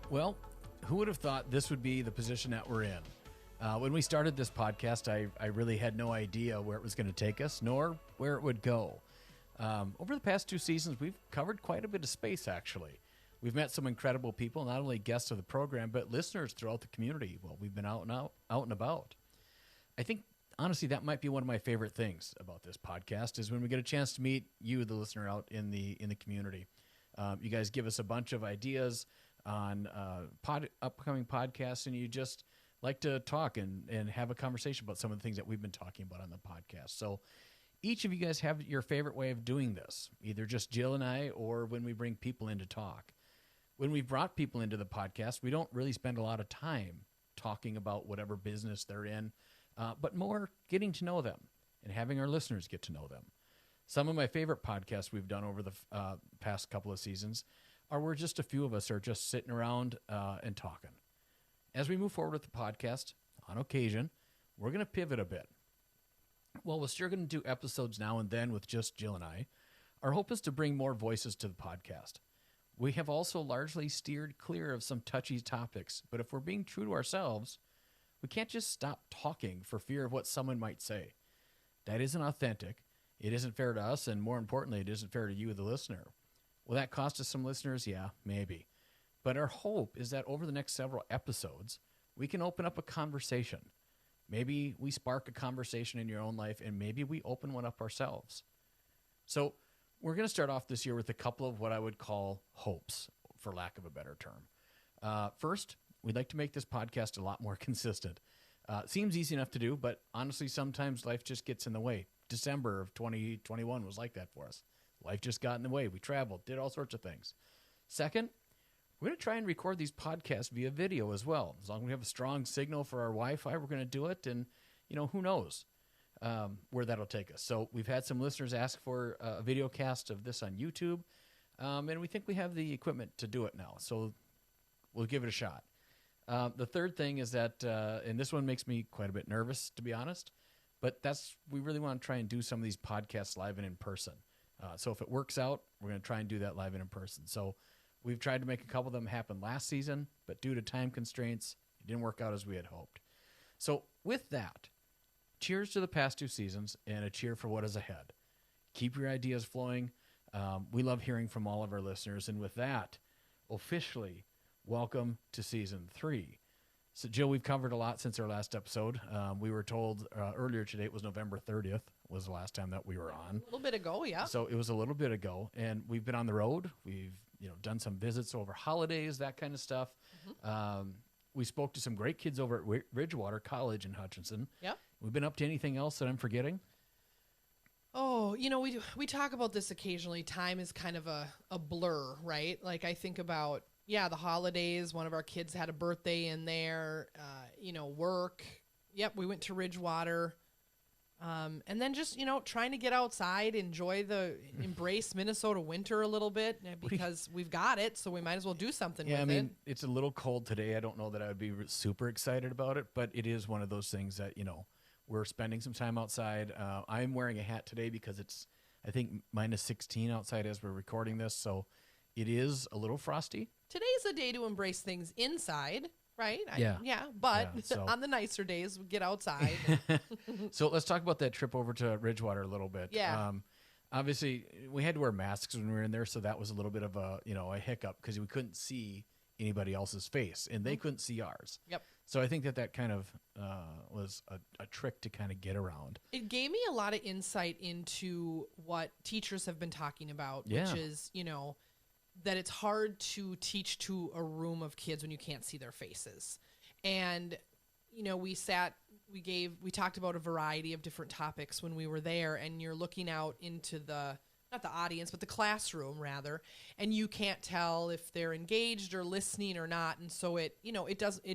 Well, who would have thought this would be the position that we're in? When we started this podcast, I really had no idea where it was going to take us, nor where it would go. Over the past 2 seasons, we've covered quite a bit of space, actually. We've met some incredible people, not only guests of the program, but listeners throughout the community while we've been out and about. I think, honestly, that might be one of my favorite things about this podcast is when we get a chance to meet you, the listener, out in the community. You guys give us a bunch of ideas on upcoming podcasts, and you just like to talk and have a conversation about some of the things that we've been talking about on the podcast. So each of you guys have your favorite way of doing this, either just Jill and I or when we bring people in to talk. When we've brought people into the podcast, we don't really spend a lot of time talking about whatever business they're in, but more getting to know them and having our listeners get to know them. Some of my favorite podcasts we've done over the past couple of seasons are where just a few of us are just sitting around and talking. As we move forward with the podcast, on occasion, we're going to pivot a bit. Well, we're still going to do episodes now and then with just Jill and I. Our hope is to bring more voices to the podcast. We have also largely steered clear of some touchy topics, but if we're being true to ourselves, we can't just stop talking for fear of what someone might say. That isn't authentic. It isn't fair to us, and more importantly, it isn't fair to you, the listener. Will that cost us some listeners? Yeah, maybe. But our hope is that over the next several episodes, we can open up a conversation. Maybe we spark a conversation in your own life, and maybe we open one up ourselves. So we're going to start off this year with a couple of what I would call hopes, for lack of a better term. First, we'd like to make this podcast a lot more consistent. Seems easy enough to do, but honestly, sometimes life just gets in the way. December of 2021 was like that for us. Life just got in the way. We traveled, did all sorts of things. Second, we're going to try and record these podcasts via video as well. As long as we have a strong signal for our Wi-Fi, we're going to do it. And, who knows where that'll take us. So we've had some listeners ask for a video cast of this on YouTube. And we think we have the equipment to do it now. So we'll give it a shot. The third thing is that, and this one makes me quite a bit nervous, to be honest, but we really want to try and do some of these podcasts live and in person. So if it works out, we're going to try and do that live and in person. So we've tried to make a couple of them happen last season, but due to time constraints, it didn't work out as we had hoped. So with that, cheers to the past 2 seasons and a cheer for what is ahead. Keep your ideas flowing. We love hearing from all of our listeners. And with that, officially, welcome to season 3. So, Jill, we've covered a lot since our last episode. We were told earlier today it was November 30th was the last time that we were on. A little bit ago, yeah. So it was a little bit ago, and we've been on the road. We've done some visits over holidays, that kind of stuff. Mm-hmm. We spoke to some great kids over at Ridgewater College in Hutchinson. Yep. We've been up to anything else that I'm forgetting? Oh, we talk about this occasionally. Time is kind of a blur, right? Like I think about, the holidays. One of our kids had a birthday in there, work. Yep, we went to Ridgewater. And then just, trying to get outside, embrace Minnesota winter a little bit because we've got it, so we might as well do something with it. It's a little cold today. I don't know that I would be super excited about it, but it is one of those things that, we're spending some time outside. I'm wearing a hat today because it's, I think, minus 16 outside as we're recording this, so it is a little frosty. Today's a day to embrace things inside. Right? But on the nicer days, we get outside. So let's talk about that trip over to Ridgewater a little bit. Yeah. Obviously, we had to wear masks when we were in there, so that was a little bit of a hiccup because we couldn't see anybody else's face, and they couldn't see ours. Yep. So I think that kind of was a trick to kind of get around. It gave me a lot of insight into what teachers have been talking about, which is, that it's hard to teach to a room of kids when you can't see their faces. And, we talked about a variety of different topics when we were there, and you're looking out into not the audience, but the classroom rather, and you can't tell if they're engaged or listening or not. And so it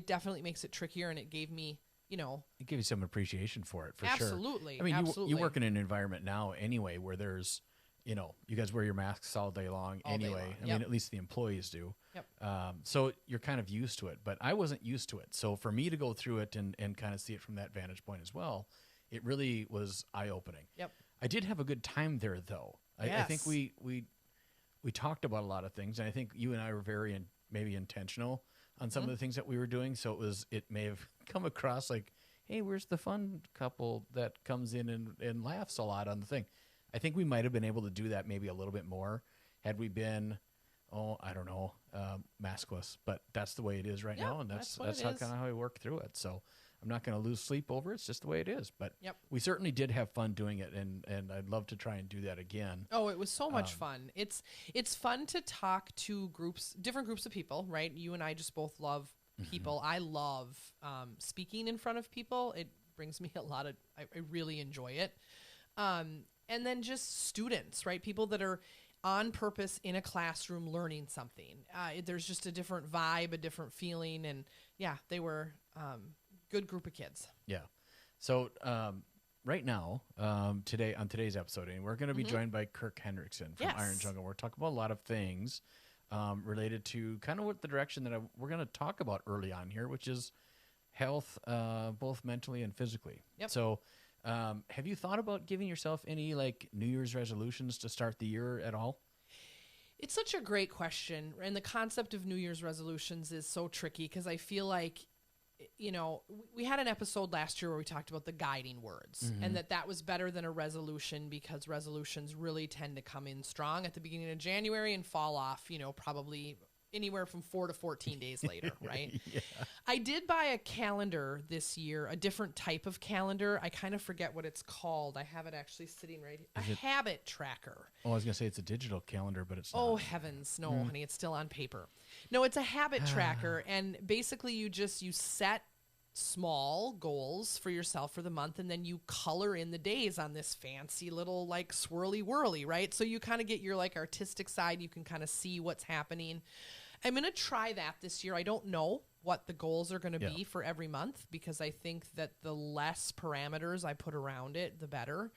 definitely makes it trickier, and it gave me, It gave you some appreciation for it, for absolutely, sure. I mean, absolutely. you work in an environment now anyway where there's you guys wear your masks all day long All day anyway. long. I Yep. mean, at least the employees do. Yep. So you're kind of used to it, but I wasn't used to it. So for me to go through it and kind of see it from that vantage point as well, it really was eye-opening. Yep. I did have a good time there, though. I think we talked about a lot of things, and I think you and I were very maybe intentional on some of the things that we were doing. So it may have come across like, hey, where's the fun couple that comes in and laughs a lot on the thing? I think we might have been able to do that maybe a little bit more had we been, I don't know, maskless. But that's the way it is right now, and that's how kind of how we work through it. So I'm not going to lose sleep over it. It's just the way it is. But we certainly did have fun doing it, and I'd love to try and do that again. Oh, it was so much fun. It's fun to talk to different groups of people, right? You and I just both love people. I love speaking in front of people. It brings me I really enjoy it. And then just students, right? People that are on purpose in a classroom learning something. There's just a different vibe, a different feeling. And they were good group of kids. Yeah. So right now, today on today's episode, we're going to be joined by Kirk Hendrickson from Iron Jungle. We're talking about a lot of things related to kind of what the direction that we're going to talk about early on here, which is health, both mentally and physically. Yep. So have you thought about giving yourself any like New Year's resolutions to start the year at all? It's such a great question. And the concept of New Year's resolutions is so tricky because I feel like, we had an episode last year where we talked about the guiding words and that was better than a resolution because resolutions really tend to come in strong at the beginning of January and fall off, probably anywhere from 4 to 14 days later, right? Yeah. I did buy a calendar this year, a different type of calendar. I kind of forget what it's called. I have it actually sitting right here. Habit tracker. Oh, I was going to say it's a digital calendar, but it's not. Oh, heavens. No, honey, it's still on paper. No, it's a habit tracker. And basically you set small goals for yourself for the month, and then you color in the days on this fancy little like swirly whirly, right? So you kind of get your like artistic side. You can kind of see what's happening. I'm going to try that this year. I don't know what the goals are going to be for every month because I think that the less parameters I put around it, the better.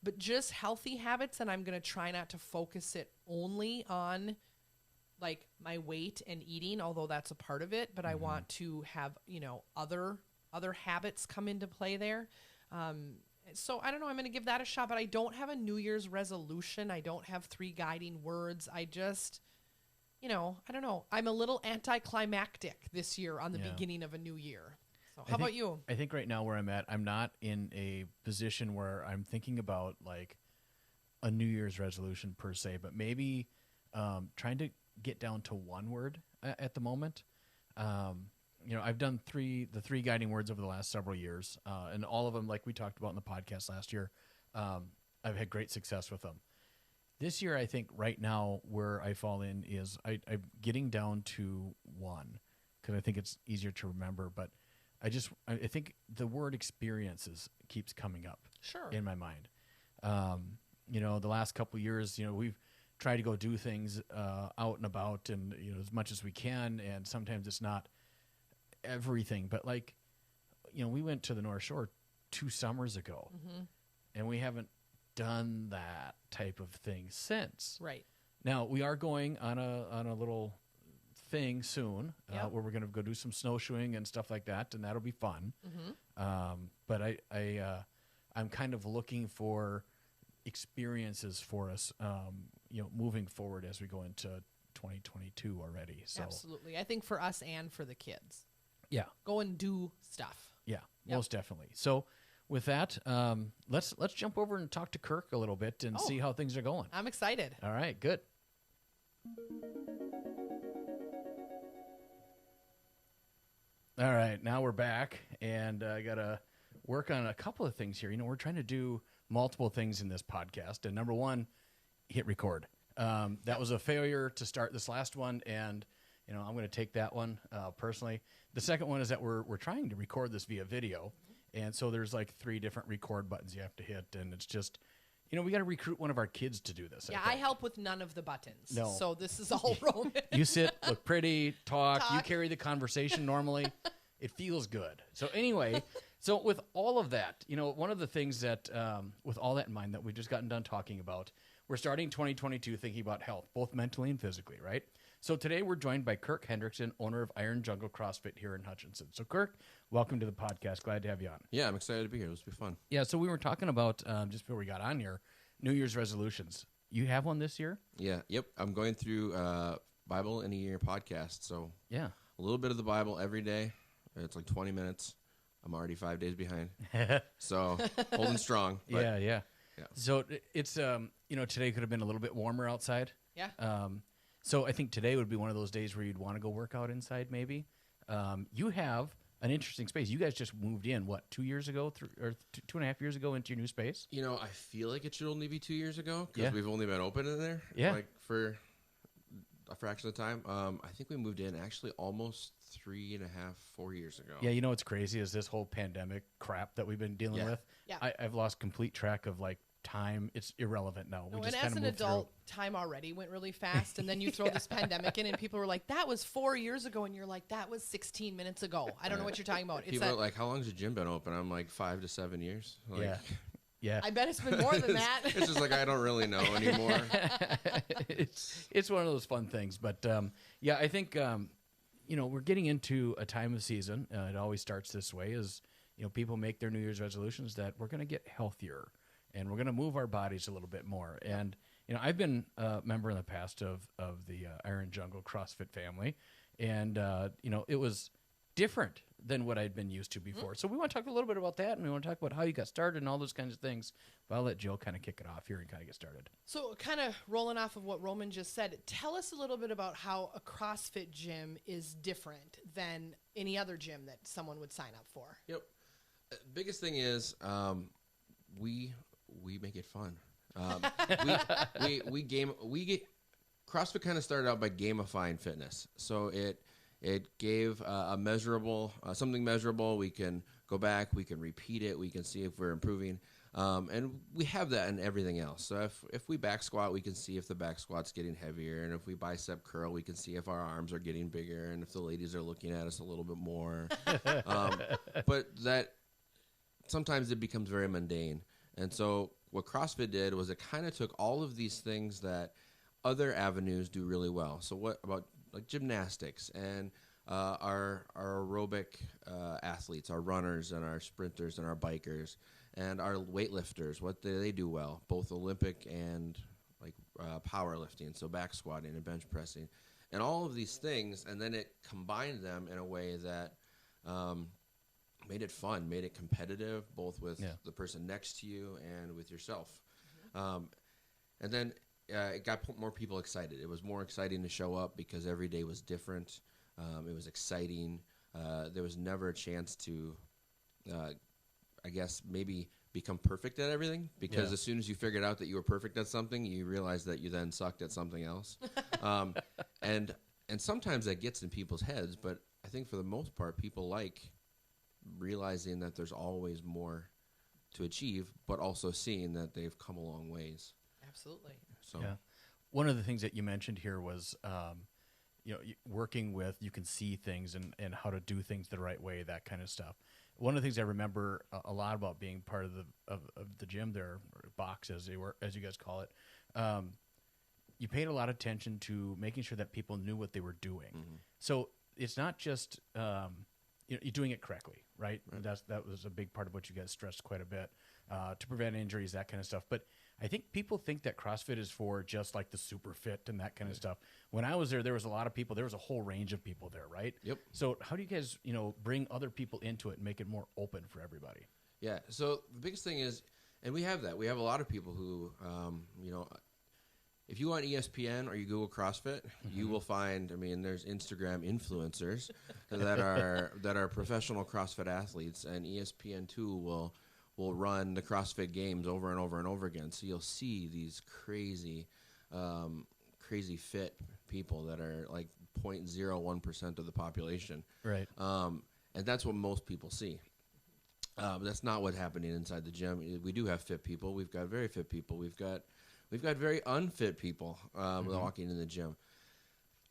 But just healthy habits, and I'm going to try not to focus it only on like my weight and eating, although that's a part of it, but I want to have, other habits come into play there. So I don't know, I'm going to give that a shot, but I don't have a New Year's resolution. I don't have 3 guiding words. I just, I don't know. I'm a little anticlimactic this year on the beginning of a new year. So how about you? I think right now where I'm at, I'm not in a position where I'm thinking about like a New Year's resolution per se, but maybe trying to get down to one word at the moment. I've done the 3 guiding words over the last several years, and all of them, like we talked about in the podcast last year, I've had great success with them. This year, I think right now where I fall in is I'm getting down to one because I think it's easier to remember. But I think the word experiences keeps coming up in my mind. The last couple of years, we've tried to go do things out and about and, as much as we can. And sometimes it's not everything. But like, we went to the North Shore 2 summers ago and we haven't done that type of thing since. Right. Now we are going on a little thing soon where we're going to go do some snowshoeing and stuff like that, and that'll be fun. But I'm kind of looking for experiences for us, moving forward as we go into 2022 already. So absolutely, I think for us and for the kids. Yeah. Go and do stuff. Yeah, most definitely. So with that, let's jump over and talk to Kirk a little bit and see how things are going. I'm excited. All right, good. All right, now we're back, and I got to work on a couple of things here. We're trying to do multiple things in this podcast, and number one, hit record. That was a failure to start this last one, and I'm going to take that one personally. The second one is that we're trying to record this via video. And so there's like 3 different record buttons you have to hit. And it's just, we got to recruit one of our kids to do this. Yeah, I help with none of the buttons. No. So this is all Roman. You sit, look pretty, talk. You carry the conversation normally. It feels good. So anyway, so with all of that, one of the things that, with all that in mind that we've just gotten done talking about, we're starting 2022 thinking about health, both mentally and physically, right? So today we're joined by Kirk Hendrickson, owner of Iron Jungle CrossFit here in Hutchinson. So Kirk, welcome to the podcast. Glad to have you on. Yeah, I'm excited to be here. This will be fun. Yeah, so we were talking about, just before we got on here, New Year's resolutions. You have one this year? Yeah, yep. I'm going through Bible in a Year podcast. So yeah, a little bit of the Bible every day. It's like 20 minutes. I'm already 5 days behind. So holding strong. But yeah. So it's, today could have been a little bit warmer outside. Yeah. So I think today would be one of those days where you'd want to go work out inside maybe. You have an interesting space. You guys just moved in, 2 years ago, or 2.5 years ago into your new space? I feel like it should only be 2 years ago because we've only been open in there for a fraction of the time. I think we moved in actually almost 3.5, 4 years ago. Yeah, what's crazy is this whole pandemic crap that we've been dealing with. Yeah. I've lost complete track of time. It's irrelevant now. And as an adult, time already went really fast, and then you throw this pandemic in, and people were like, "That was 4 years ago," and you're like, "That was 16 minutes ago." I don't know what you're talking about. People are like, "How long has your gym been open?" I'm like, 5 to 7 years. Like, yeah. I bet it's been more than that. It's just like I don't really know anymore. It's one of those fun things, but I think we're getting into a time of season. It always starts this way: is people make their New Year's resolutions that we're going to get healthier and we're going to move our bodies a little bit more. And I've been a member in the past of the Iron Jungle CrossFit family, and it was different than what I'd been used to before. So we want to talk a little bit about that, and we want to talk about how you got started and all those kinds of things. But I'll let Jill kind of kick it off here and kind of get started. So kind of rolling off of what Roman just said, tell us a little bit about how a CrossFit gym is different than any other gym that someone would sign up for. Yep. Biggest thing is we make it fun. CrossFit kind of started out by gamifying fitness. So it gave a measurable, something measurable. We can go back, we can repeat it, we can see if we're improving. And we have that in everything else. So if we back squat, we can see if the back squat's getting heavier. And if we bicep curl, we can see if our arms are getting bigger and if the ladies are looking at us a little bit more. But that sometimes it becomes very mundane. And so what CrossFit did was it kind of took all of these things that other avenues do really well. So what about like gymnastics and our aerobic athletes, our runners and our sprinters and our bikers and our weightlifters? What do they do well? Both Olympic and like powerlifting, so back squatting and bench pressing, and all of these things. And then it combined them in a way that made it fun, made it competitive, both with the person next to you and with yourself. And then it got more people excited. It was more exciting to show up because every day was different. It was exciting. There was never a chance to, I guess, maybe become perfect at everything, because as soon as you figured out that you were perfect at something, you realized that you then sucked at something else. And sometimes that gets in people's heads, but I think for the most part, people like realizing that there's always more to achieve, but also seeing that they've come a long ways. Absolutely. So, one of the things that you mentioned here was, working with, you can see things and how to do things the right way, that kind of stuff. One of the things I remember a lot about being part of the gym there, or box as you guys call it, you paid a lot of attention to making sure that people knew what they were doing. Mm-hmm. So it's not just you're doing it correctly, right? That was a big part of what you guys stressed quite a bit, to prevent injuries, that kind of stuff. But I think people think that CrossFit is for just like the super fit and that kind of stuff. When I was there was a lot of people. There was a whole range of people there, right? Yep. So how do you guys, bring other people into it and make it more open for everybody? Yeah. So the biggest thing is, and we have that. We have a lot of people who, if you go on ESPN or you Google CrossFit, you will find, there's Instagram influencers that are professional CrossFit athletes, and ESPN2 will run the CrossFit Games over and over and over again. So you'll see these crazy fit people that are like 0.01% of the population. Right. And that's what most people see. That's not what's happening inside the gym. We do have fit people. We've got very fit people. We've got very unfit people walking in the gym.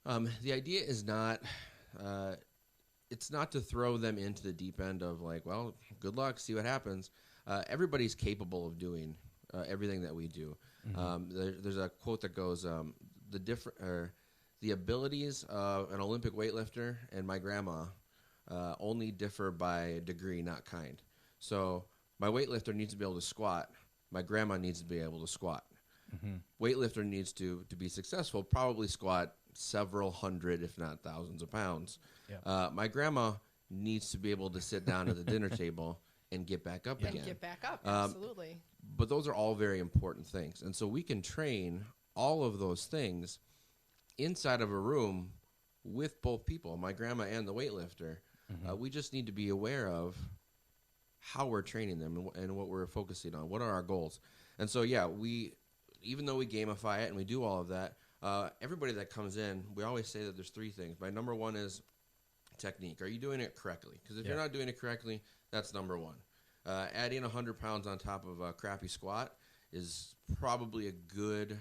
The idea is not it's not to throw them into the deep end of like, well, good luck, see what happens. Everybody's capable of doing everything that we do. There's a quote that goes, the abilities of an Olympic weightlifter and my grandma only differ by degree, not kind. So my weightlifter needs to be able to squat. My grandma needs to be able to squat. Weightlifter needs to be successful, probably squat several hundred, if not thousands of pounds. Yep. My grandma needs to be able to sit down at the dinner table and get back up again. Get back up, absolutely. But those are all very important things. And so we can train all of those things inside of a room with both people, my grandma and the weightlifter. We just need to be aware of how we're training them and what we're focusing on. What are our goals? And so, even though we gamify it and we do all of that, everybody that comes in, we always say that there's three things. My number one is technique. Are you doing it correctly? Because if you're not doing it correctly, that's number one. Adding 100 pounds on top of a crappy squat is probably a good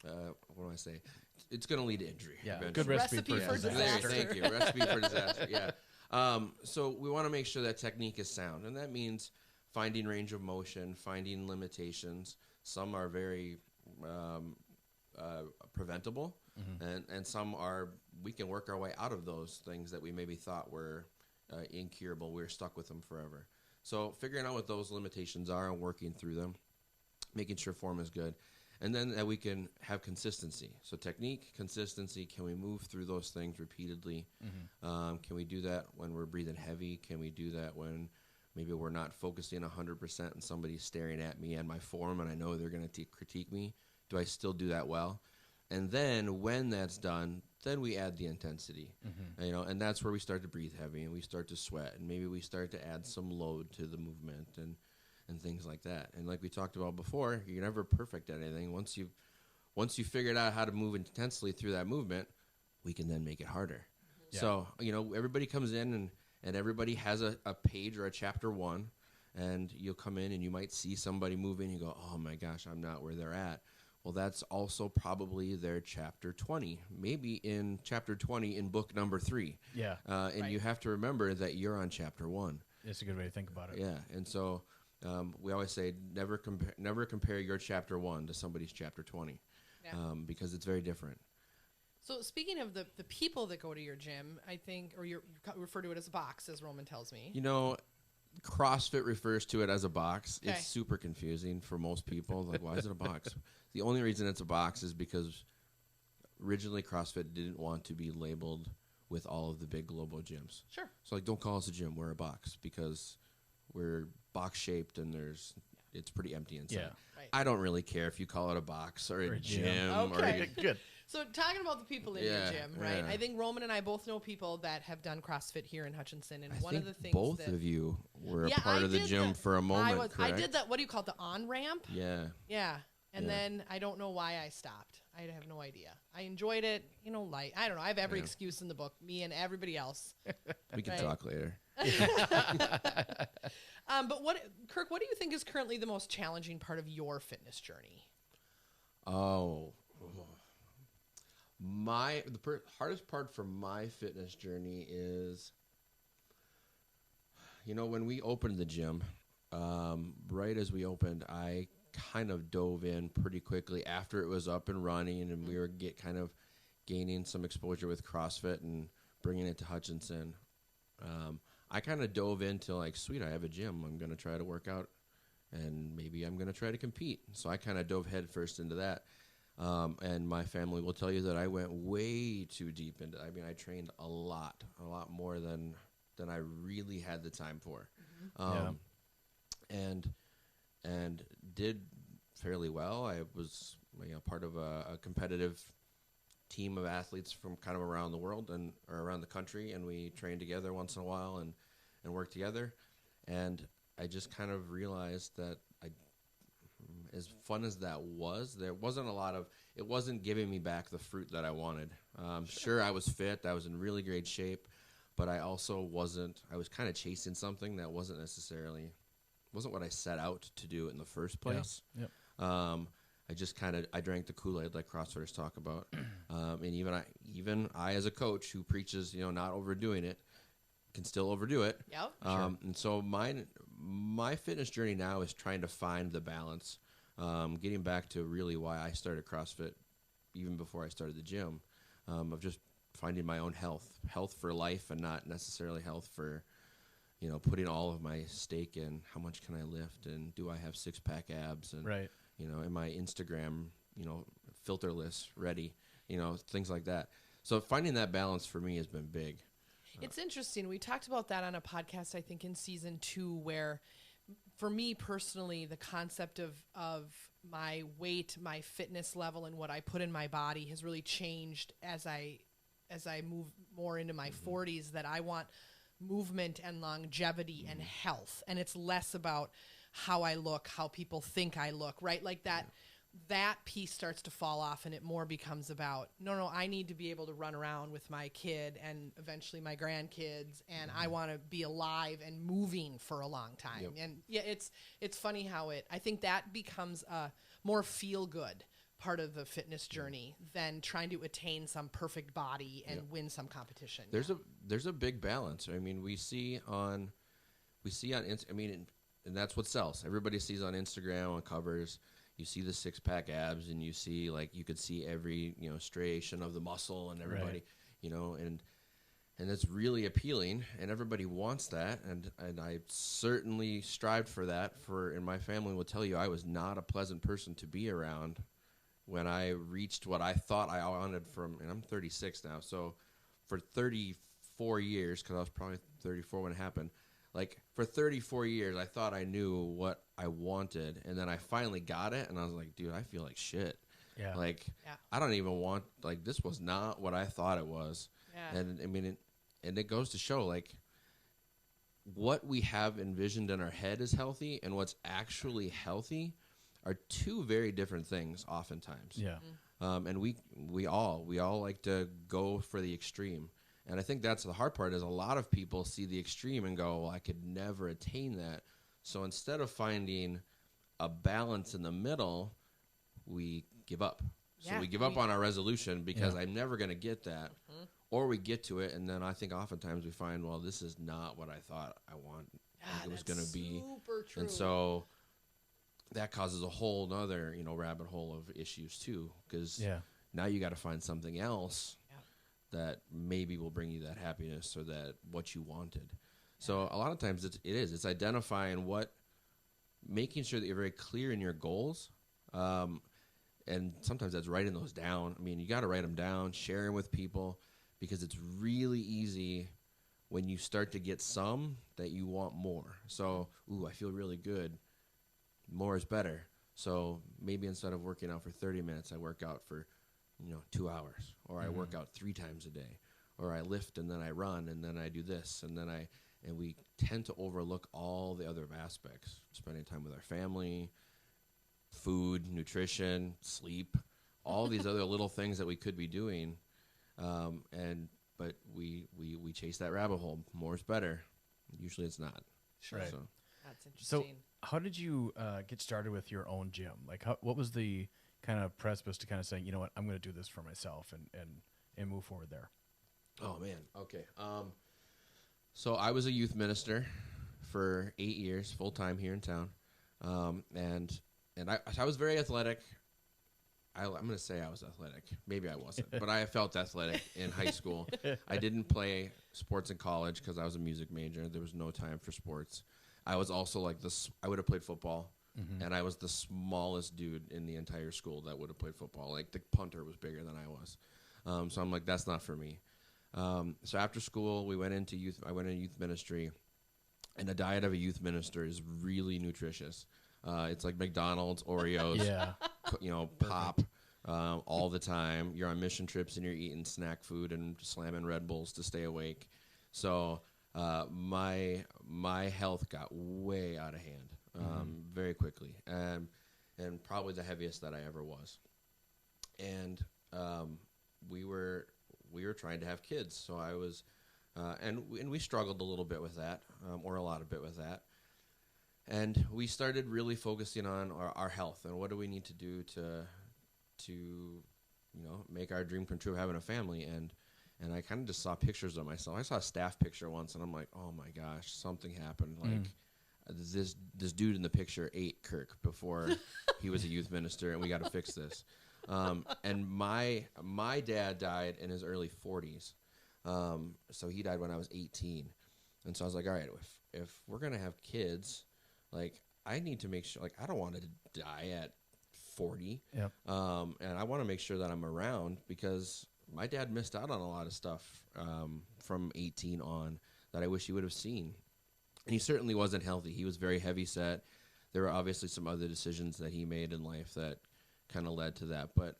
what do I say? It's going to lead to injury. Yeah, eventually. good recipe for disaster. Thank you. Recipe for disaster. Yeah. So we want to make sure that technique is sound, and that means finding range of motion, finding limitations. Some are very preventable, and some are, we can work our way out of those things that we maybe thought were incurable. We're stuck with them forever. So figuring out what those limitations are and working through them, making sure form is good. And then that we can have consistency. So technique, consistency, can we move through those things repeatedly? Can we do that when we're breathing heavy? Can we do that when maybe we're not focusing 100% and somebody's staring at me and my form and I know they're going to critique me? Do I still do that well? And then when that's done, then we add the intensity. And that's where we start to breathe heavy and we start to sweat and maybe we start to add some load to the movement and things like that. And like we talked about before, you're never perfect at anything. Once you figured out how to move intensely through that movement, we can then make it harder. So, everybody comes in and everybody has a page or a chapter 1, and you'll come in and you might see somebody moving. You go, oh my gosh, I'm not where they're at. Well, that's also probably their chapter 20, maybe in chapter 20 in book number 3. Yeah. And you have to remember that you're on chapter 1. It's a good way to think about it. Yeah. And so we always say never compare your chapter 1 to somebody's chapter 20, because it's very different. So speaking of the people that go to your gym, I think, or you refer to it as a box, as Roman tells me. CrossFit refers to it as a box. Okay. It's super confusing for most people. Like, why is it a box? The only reason it's a box is because originally CrossFit didn't want to be labeled with all of the big global gyms. Sure. So, don't call us a gym. We're a box because we're box-shaped and it's pretty empty inside. Yeah. Right. I don't really care if you call it a box or a gym. Okay. Good. So talking about the people in your gym, right? I think Roman and I both know people that have done CrossFit here in Hutchinson, and one of the things both of you were a part of the gym for a moment. I did that. What do you call it? The on-ramp? Yeah. Yeah. And then I don't know why I stopped. I have no idea. I enjoyed it. I don't know. I have every excuse in the book, me and everybody else. We can talk later. But Kirk, what do you think is currently the most challenging part of your fitness journey? The hardest part for my fitness journey is, when we opened the gym, right as we opened, I kind of dove in pretty quickly after it was up and running, and we were gaining some exposure with CrossFit and bringing it to Hutchinson. I kind of dove into like, sweet, I have a gym. I'm going to try to work out, and maybe I'm going to try to compete. So I kind of dove headfirst into that. And my family will tell you that I went way too deep into it. I mean, I trained a lot more than I really had the time for. And did fairly well. I was part of a competitive team of athletes from kind of around the world or around the country, and we trained together once in a while and worked together. And I just kind of realized that as fun as that was, there wasn't it wasn't giving me back the fruit that I wanted. Sure, I was fit, I was in really great shape, but I also I was kind of chasing something that wasn't what I set out to do in the first place. Yeah. Yep. I just I drank the Kool-Aid like CrossFitters talk about. And even I as a coach who preaches, not overdoing it, can still overdo it. Yep. And so my my fitness journey now is trying to find the balance. Getting back to really why I started CrossFit, even before I started the gym, of just finding my own health for life, and not necessarily health for, putting all of my stake in how much can I lift, and do I have 6-pack abs, and right. Am I Instagram, filterless ready, things like that. So finding that balance for me has been big. It's interesting. We talked about that on a podcast, I think, in season 2, where for me personally, the concept of my weight, my fitness level, and what I put in my body has really changed as I move more into my 40s, that I want movement and longevity and health. And it's less about how I look, how people think I look, right? Like that piece starts to fall off, and it more becomes about, no, I need to be able to run around with my kid and eventually my grandkids, and I want to be alive and moving for a long time. Yep. And yeah, it's funny how I think that becomes a more feel good part of the fitness journey than trying to attain some perfect body and win some competition. There's a big balance. I mean, we see on and that's what sells. Everybody sees on Instagram on covers. You see the 6-pack abs, and you see, like, you could see every striation of the muscle, and everybody, and it's really appealing, and everybody wants that, and I certainly strived for that. And my family will tell you I was not a pleasant person to be around when I reached what I thought I wanted and I'm 36 now, so for 34 years, because I was probably 34 when it happened. Like, for 34 years, I thought I knew what I wanted, and then I finally got it, and I was like, dude, I feel like shit. Yeah. Like, I don't even want, like, this was not what I thought it was. Yeah. And, I mean, it goes to show, like, what we have envisioned in our head is healthy and what's actually healthy are two very different things oftentimes. Yeah. And we all like to go for the extreme. And I think that's the hard part, is a lot of people see the extreme and go, well, I could never attain that. So instead of finding a balance in the middle, we give up. So we give up on our resolution because I'm never going to get that. Mm-hmm. Or we get to it, and then I think oftentimes we find, well, this is not what I thought it was going to be. Super true. And so that causes a whole other, rabbit hole of issues too, because now you got to find something else that maybe will bring you that happiness or that what you wanted. So a lot of times it's identifying making sure that you're very clear in your goals. And sometimes that's writing those down. I mean, you got to write them down, share them with people, because it's really easy when you start to get some that you want more. So, I feel really good. More is better. So maybe instead of working out for 30 minutes, I work out for 2 hours, or I work out 3 times a day, or I lift and then I run and then I do this, and we tend to overlook all the other aspects, spending time with our family, food, nutrition, sleep, all these other little things that we could be doing, but we chase that rabbit hole. More is better. Usually it's not. Sure. Right. So that's interesting. So how did you get started with your own gym? Like, what was the kind of precipice to kind of saying, you know what, I'm going to do this for myself and move forward there? Oh, man. Okay. So I was a youth minister for 8 years, full-time here in town. And I was very athletic. I'm going to say I was athletic. Maybe I wasn't, but I felt athletic in high school. I didn't play sports in college because I was a music major. There was no time for sports. I was also like this. I would have played football. Mm-hmm. And I was the smallest dude in the entire school that would have played football. Like, the punter was bigger than I was. So I'm like, that's not for me. So after school, I went into youth ministry. And the diet of a youth minister is really nutritious. It's like McDonald's, Oreos, pop all the time. You're on mission trips and you're eating snack food and slamming Red Bulls to stay awake. So my health got way out of hand. Very quickly, and probably the heaviest that I ever was. And we were trying to have kids, so I was, and we struggled a little bit with that, or a lot of bit with that. And we started really focusing on our health and what do we need to do to make our dream come true of having a family. And I kind of just saw pictures of myself. I saw a staff picture once, and I'm like, oh my gosh, something happened. Like, this dude in the picture ate Kirk before he was a youth minister, and we got to fix this. And my dad died in his early 40s. So he died when I was 18. And so I was like, all right, if we're going to have kids, like, I need to make sure, like, I don't want to die at 40. Yep. And I want to make sure that I'm around, because my dad missed out on a lot of stuff from 18 on that I wish he would have seen. And he certainly wasn't healthy. He was very heavy set. There were obviously some other decisions that he made in life that kind of led to that. But,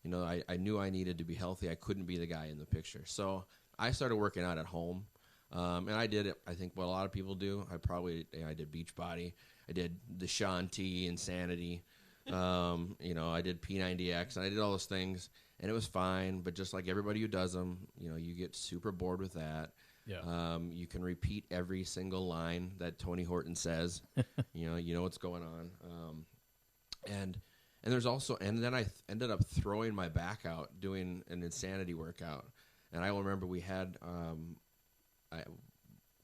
you know, I knew I needed to be healthy. I couldn't be the guy in the picture. So I started working out at home. And I did it, I think, what a lot of people do. I did Beachbody. I did the Shaun T, Insanity. You know, I did P90X, and I did all those things, and it was fine. But just like everybody who does them, you know, you get super bored with that. Yeah. You can repeat every single line that Tony Horton says. you know what's going on. And there's also, and then I ended up throwing my back out doing an insanity workout. And I remember we had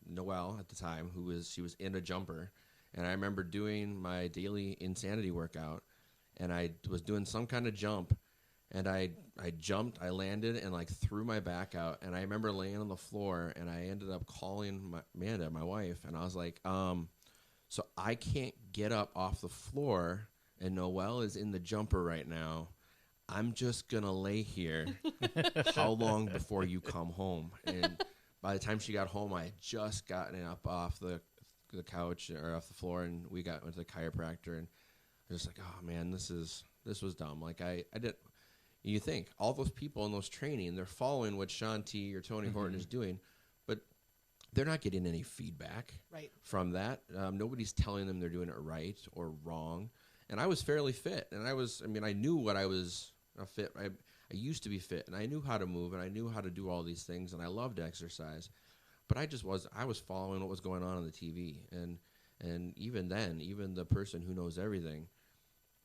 Noelle at the time, she was in a jumper, and I remember doing my daily insanity workout, and I was doing some kind of jump. And I jumped, I landed, and like threw my back out. And I remember laying on the floor, and I ended up calling Amanda, my wife, and I was like, so I can't get up off the floor, and Noelle is in the jumper right now. I'm just going to lay here. How long before you come home? And by the time she got home, I had just gotten up off the couch or off the floor, and we went to the chiropractor, and I was just like, oh, man, this was dumb. Like, I did. You think all those people in those training, they're following what Shaun T or Tony Horton is doing, but they're not getting any feedback from that. Nobody's telling them they're doing it right or wrong. And I was fairly fit, and I knew what I was fit. I used to be fit, and I knew how to move, and I knew how to do all these things, and I loved exercise. But I was following what was going on the TV, and even then, even the person who knows everything,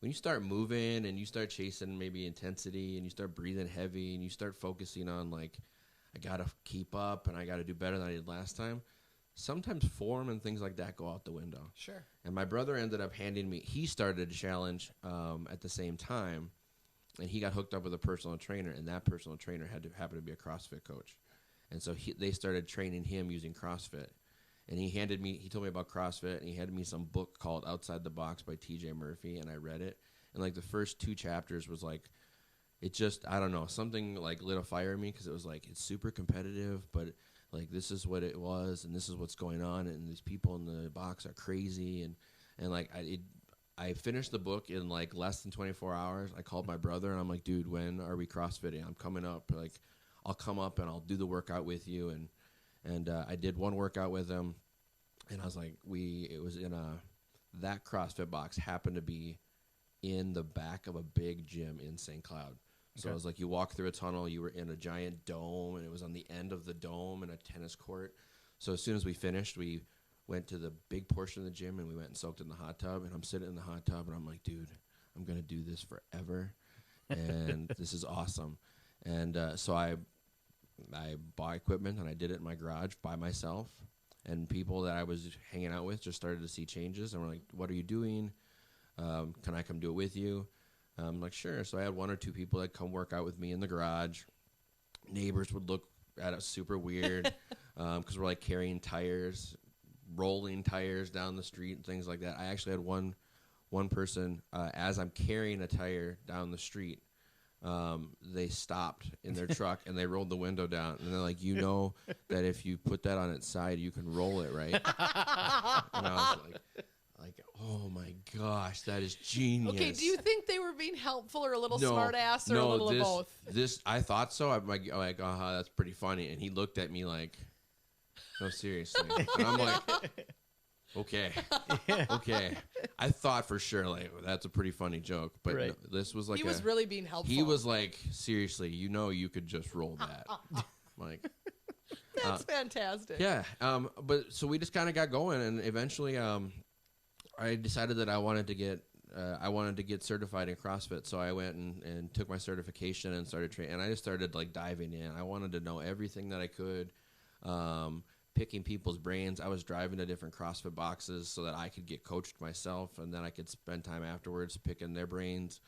when you start moving and you start chasing maybe intensity and you start breathing heavy and you start focusing on, like, I got to keep up and I got to do better than I did last time, sometimes form and things like that go out the window. Sure. And my brother ended up he started a challenge at the same time, and he got hooked up with a personal trainer, and that personal trainer happened to be a CrossFit coach. And so they started training him using CrossFit. And he told me about CrossFit, and he handed me some book called Outside the Box by TJ Murphy, and I read it. And like the first 2 chapters was like, it just, I don't know, something like lit a fire in me, because it was like, it's super competitive, but like this is what it was, and this is what's going on, and these people in the box are crazy. And like I finished the book in like less than 24 hours. I called my brother, and I'm like, dude, when are we CrossFitting? I'm coming up. Like, I'll come up and I'll do the workout with you. And I did one workout with him, and I was like, it was in that CrossFit box happened to be in the back of a big gym in St. Cloud. So it was like you walk through a tunnel, you were in a giant dome, and it was on the end of the dome in a tennis court. So as soon as we finished, we went to the big portion of the gym, and we went and soaked in the hot tub, and I'm sitting in the hot tub, and I'm like, dude, I'm going to do this forever, and this is awesome. And so I bought equipment, and I did it in my garage by myself, and people that I was hanging out with just started to see changes, and were like, what are you doing? Can I come do it with you? I'm like, sure. So I had 1 or 2 people that come work out with me in the garage. Neighbors would look at us super weird because we're like carrying tires, rolling tires down the street and things like that. I actually had one person, as I'm carrying a tire down the street, they stopped in their truck and they rolled the window down, and they're like, you know that if you put that on its side, you can roll it, right? And I was like, oh my gosh, that is genius. Okay, do you think they were being helpful or a little smart ass or a little of both? I thought so. I'm like, that's pretty funny. And he looked at me like, no, seriously. And I'm like, okay. I thought for sure, like, that's a pretty funny joke. But no, this was like he was really being helpful. He was like, seriously, you could just roll that. Like, that's fantastic. Yeah. But so we just kind of got going, and eventually I decided that I wanted to get certified in CrossFit. So I went and took my certification and started training. And I just started like diving in. I wanted to know everything that I could. picking people's brains. I was driving to different CrossFit boxes so that I could get coached myself, and then I could spend time afterwards picking their brains,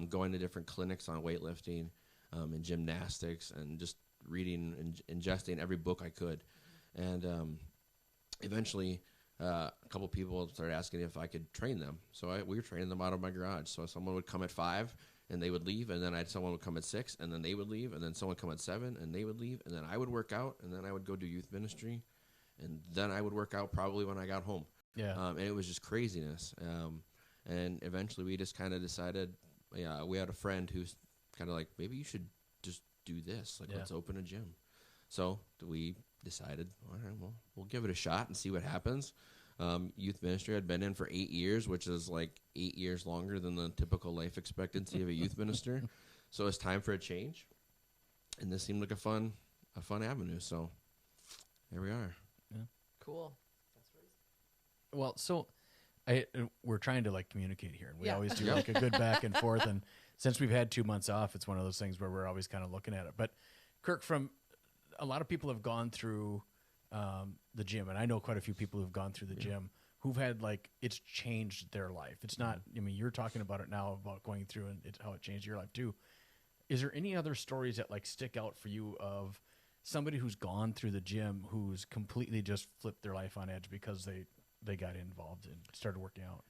going to different clinics on weightlifting and gymnastics, and just reading and ingesting every book I could. And eventually a couple people started asking if I could train them. So we were training them out of my garage. So someone would come at 5 and they would leave, and then someone would come at 6 and then they would leave, and then someone would come at 7 and they would leave, and then I would work out, and then I would go do youth ministry, and then I would work out probably when I got home. Yeah. And it was just craziness. And eventually we just kind of decided, we had a friend who's kind of like, maybe you should just do this. Like, let's open a gym. So we decided, all right, well, we'll give it a shot and see what happens. Youth ministry I'd been in for 8 years, which is like 8 years longer than the typical life expectancy of a youth minister. So it's time for a change. And this seemed like a fun avenue. So here we are. Yeah. Cool. Well, so we're trying to like communicate here, and we always do Yeah. like a good back and forth. And since we've had 2 months off, it's one of those things where we're always kind of looking at it. But Kirk, a lot of people have gone through the gym, and I know quite a few people who've gone through the gym who've had like, it's changed their life. It's not, I mean, you're talking about it now about going through and how it changed your life too. Is there any other stories that like stick out for you of somebody who's gone through the gym who's completely just flipped their life on edge because they got involved and started working out?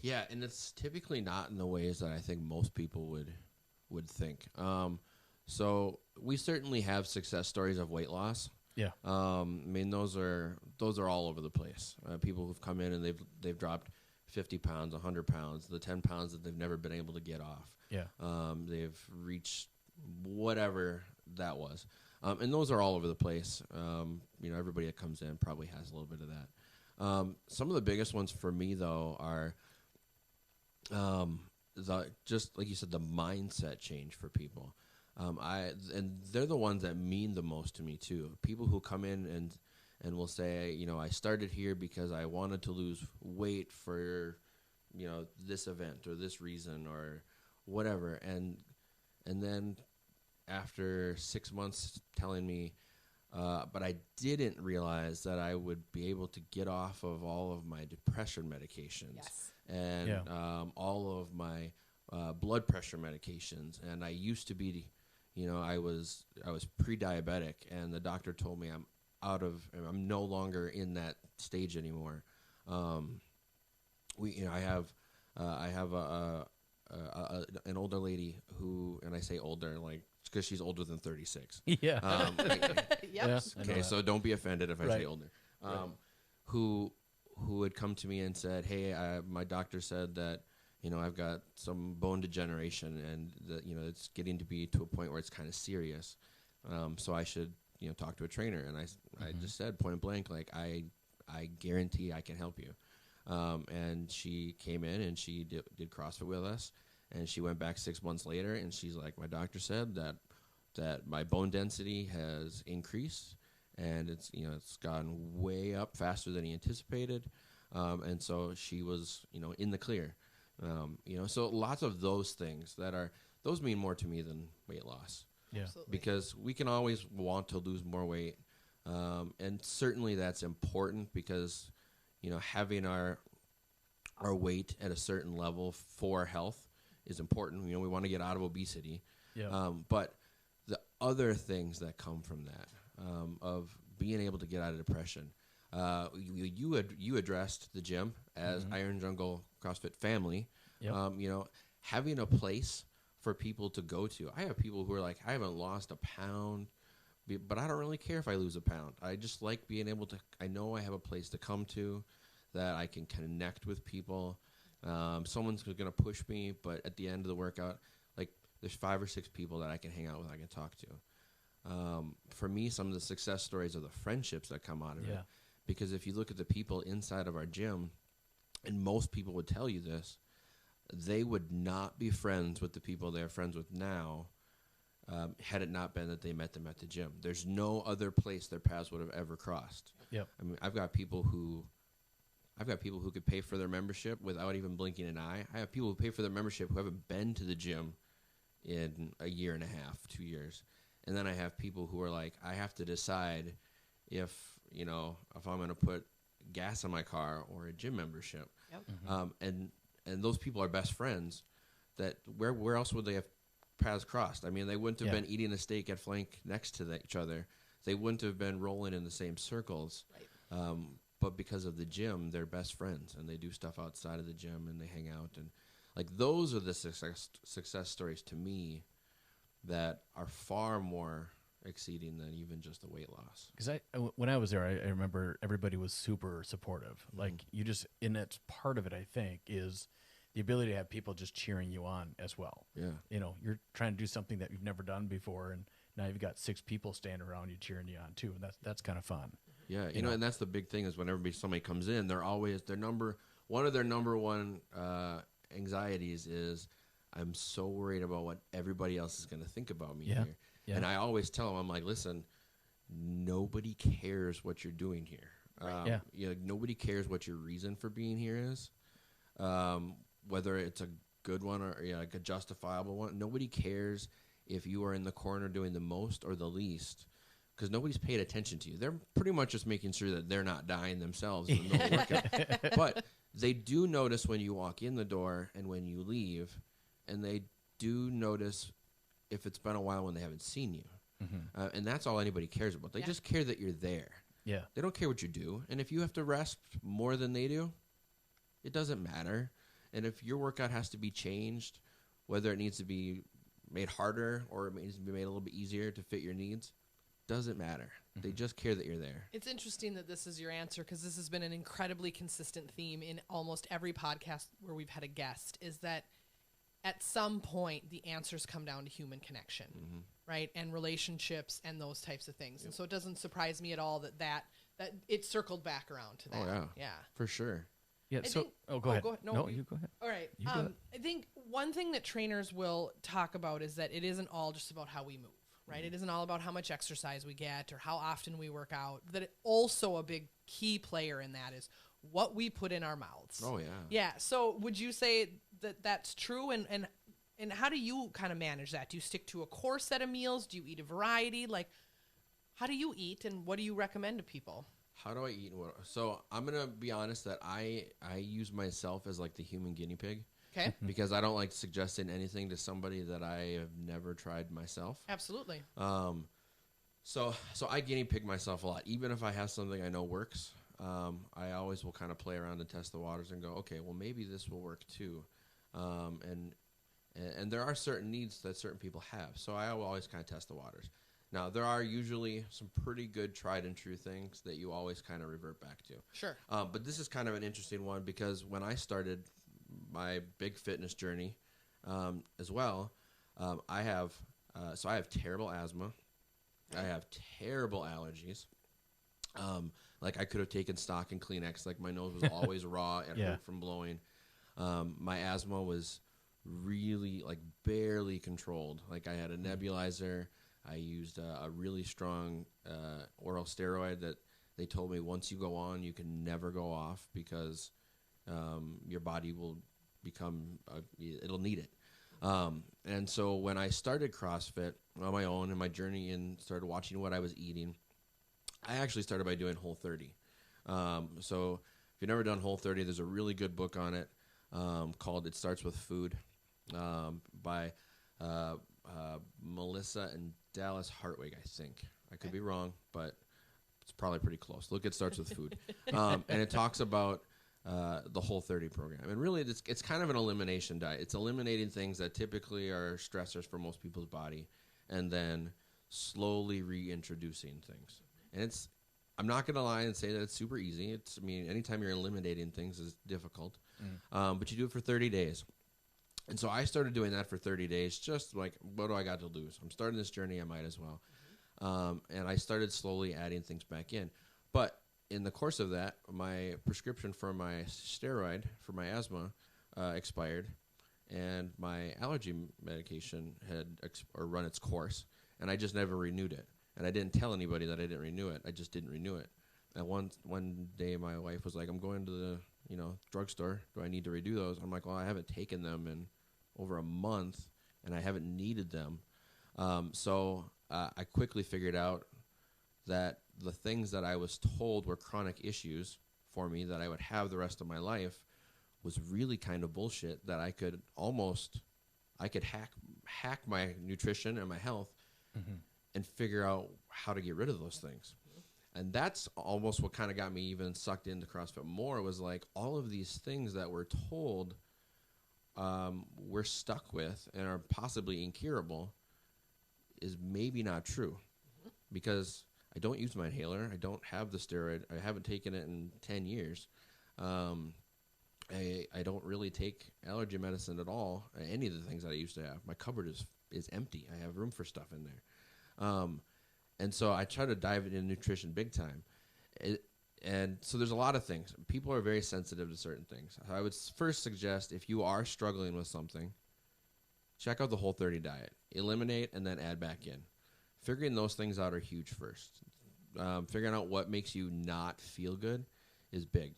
Yeah, and it's typically not in the ways that I think most people would think. So we certainly have success stories of weight loss. Yeah. I mean, those are all over the place. People who've come in and they've dropped 50 pounds, 100 pounds, the 10 pounds that they've never been able to get off. Yeah. They've Reached whatever that was. And those are all over the place. Everybody that comes in probably has a little bit of that. Some of the biggest ones for me, though, are just like you said, the mindset change for people. And they're the ones that mean the most to me too. People who come in and will say, I started here because I wanted to lose weight for, this event or this reason or whatever. And then after 6 months telling me, but I didn't realize that I would be able to get off of all of my depression medications and all of my blood pressure medications. And I used to be, I was pre-diabetic, and the doctor told me I'm no longer in that stage anymore. I have an older lady who, and I say older like because she's older than 36. Yeah. Yep. Okay, so don't be offended if I say older. Right. Who had come to me and said, "Hey, my doctor said that I've got some bone degeneration, and that it's getting to be to a point where it's kind of serious. So I should talk to a trainer." And I just said point blank, like I guarantee I can help you. And she came in and she did CrossFit with us, and she went back 6 months later, and she's like, "My doctor said that my bone density has increased, and it's gone way up faster than he anticipated." And so she was in the clear. So lots of those things those mean more to me than weight loss. Yeah. Absolutely. Because we can always want to lose more weight. And certainly that's important because, having our weight at a certain level for health is important. We want to get out of obesity. Yeah. But the other things that come from that, of being able to get out of depression, you addressed the gym as Iron Jungle CrossFit family. Yep. Having a place for people to go to. I have people who are like, I haven't lost a pound, but I don't really care if I lose a pound. I just like being able to, I know I have a place to come to, that I can connect with people. Someone's going to push me, but at the end of the workout, like there's 5 or 6 people that I can hang out with, I can talk to. For me, some of the success stories are the friendships that come out of it. Because if you look at the people inside of our gym, and most people would tell you this, they would not be friends with the people they're friends with now, had it not been that they met them at the gym. There's no other place their paths would have ever crossed. Yep. I mean, I've got people who could pay for their membership without even blinking an eye. I have people who pay for their membership who haven't been to the gym in a year and a half, 2 years. And then I have people who are like, I have to decide if I'm going to put gas in my car or a gym membership. Yep. And those people are best friends. That where else would they have paths crossed? I mean, they wouldn't have been eating a steak at flank next to each other. They wouldn't have been rolling in the same circles. Right. But because of the gym, they're best friends, and they do stuff outside of the gym, and they hang out. And like those are the success stories to me that are far more exceeding than even just the weight loss. Because when I was there, I remember everybody was super supportive. Like and that's part of it, I think, is the ability to have people just cheering you on as well. Yeah. You're trying to do something that you've never done before, and now you've got 6 people standing around you cheering you on too, and that's kind of fun. Yeah, you know, and that's the big thing is when somebody comes in, they're always one of their number one anxieties is, I'm so worried about what everybody else is going to think about me here. Yeah. And I always tell them, I'm like, listen, nobody cares what you're doing here. Nobody cares what your reason for being here is. Whether it's a good one or like a justifiable one, nobody cares if you are in the corner doing the most or the least, because nobody's paid attention to you. They're pretty much just making sure that they're not dying themselves in the middle of workout. But they do notice when you walk in the door and when you leave, and they do notice if it's been a while when they haven't seen you. And that's all anybody cares about. They just care that you're there. Yeah. They don't care what you do. And if you have to rest more than they do, it doesn't matter. And if your workout has to be changed, whether it needs to be made harder or it needs to be made a little bit easier to fit your needs, doesn't matter. They just care that you're there. It's interesting that this is your answer, because this has been an incredibly consistent theme in almost every podcast where we've had a guest, is that at some point the answers come down to human connection, right? And relationships and those types of things. Yep. And so it doesn't surprise me at all that it circled back around to that. Oh, yeah. Yeah. For sure. Yeah. Go ahead. No, you go ahead. All right. I think one thing that trainers will talk about is that it isn't all just about how we move, right? It isn't all about how much exercise we get or how often we work out. That it also a big key player in that is what we put in our mouths. Oh, yeah. Yeah. So would you say that that's true? And how do you kind of manage that? Do you stick to a core set of meals? Do you eat a variety? Like, how do you eat, and what do you recommend to people? How do I eat? So I'm going to be honest that I use myself as like the human guinea pig. Okay. Because I don't like suggesting anything to somebody that I have never tried myself. Absolutely. So I guinea pig myself a lot. Even if I have something I know works, I always will kind of play around and test the waters and go, okay, well, maybe this will work too. And there are certain needs that certain people have. So I will always kind of test the waters. Now, there are usually some pretty good tried and true things that you always kind of revert back to. Sure. But this is kind of an interesting one because when I started my big fitness journey as well, I have terrible asthma. I have terrible allergies. Like I could have taken stock in Kleenex. Like my nose was always raw and hurt from blowing. My asthma was really like barely controlled. Like I had a nebulizer. I used a really strong oral steroid that they told me once you go on, you can never go off because your body will it'll need it. And so when I started CrossFit on my own in my journey and started watching what I was eating, I actually started by doing Whole30. So if you've never done Whole30, there's a really good book on it called It Starts With Food by Melissa and Dallas Hartwig, I think. I could be wrong, but it's probably pretty close. Look, It Starts With Food. And it talks about the Whole30 program. And really, it's kind of an elimination diet. It's eliminating things that typically are stressors for most people's body and then slowly reintroducing things. And I'm not going to lie and say that it's super easy. Anytime you're eliminating things is difficult. But you do it for 30 days. And so I started doing that for 30 days, just like, what do I got to lose? I'm starting this journey, I might as well. And I started slowly adding things back in. But in the course of that, my prescription for my steroid for my asthma expired, and my allergy medication had run its course, and I just never renewed it. And I didn't tell anybody that I didn't renew it. I just didn't renew it. And one day my wife was like, I'm going to the drugstore. Do I need to redo those? I'm like, well, I haven't taken them in over a month, and I haven't needed them. So I quickly figured out that the things that I was told were chronic issues for me that I would have the rest of my life was really kind of bullshit, that I could hack my nutrition and my health and figure out how to get rid of those things. And that's almost what kind of got me even sucked into CrossFit more, was like all of these things that we're told we're stuck with and are possibly incurable is maybe not true. Because I don't use my inhaler. I don't have the steroid. I haven't taken it in 10 years. I don't really take allergy medicine at all, any of the things that I used to have. My cupboard is empty. I have room for stuff in there. And so I try to dive into nutrition big time. And so there's a lot of things. People are very sensitive to certain things. I would first suggest, if you are struggling with something, check out the Whole30 diet. Eliminate and then add back in. Figuring those things out are huge first. Figuring out what makes you not feel good is big.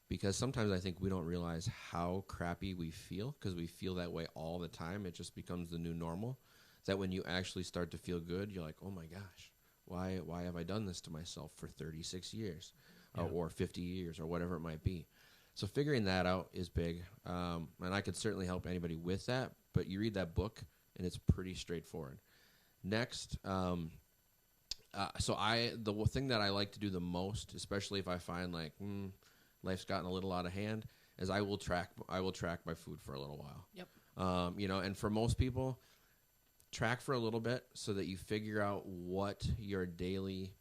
Because sometimes I think we don't realize how crappy we feel, because we feel that way all the time. It just becomes the new normal. That when you actually start to feel good, you're like, oh my gosh, why have I done this to myself for 36 years or 50 years or whatever it might be? So figuring that out is big. And I could certainly help anybody with that, but you read that book and it's pretty straightforward. Next, the thing that I like to do the most, especially if I find like life's gotten a little out of hand, is I will track my food for a little while. Yep. And for most people, track for a little bit so that you figure out what your daily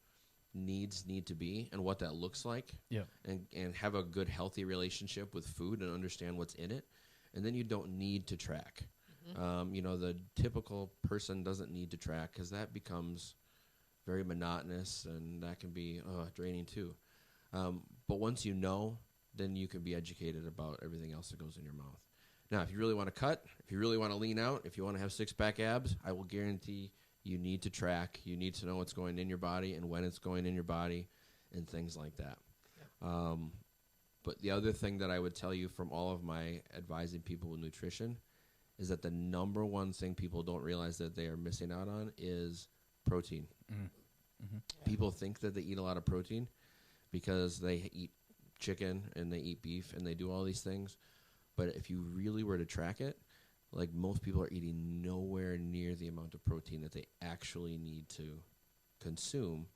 needs need to be and what that looks like. Yep. And have a good, healthy relationship with food and understand what's in it. And then you don't need to track. The typical person doesn't need to track, because that becomes very monotonous and that can be draining too. But once you know, then you can be educated about everything else that goes in your mouth. Now, if you really want to cut, if you really want to lean out, if you want to have six-pack abs, I will guarantee you need to track. You need to know what's going in your body and when it's going in your body and things like that. Yeah. But the other thing that I would tell you from all of my advising people with nutrition is that the number one thing people don't realize that they are missing out on is protein. Yeah. People think that they eat a lot of protein because they eat chicken and they eat beef and they do all these things. But if you really were to track it, like, most people are eating nowhere near the amount of protein that they actually need to consume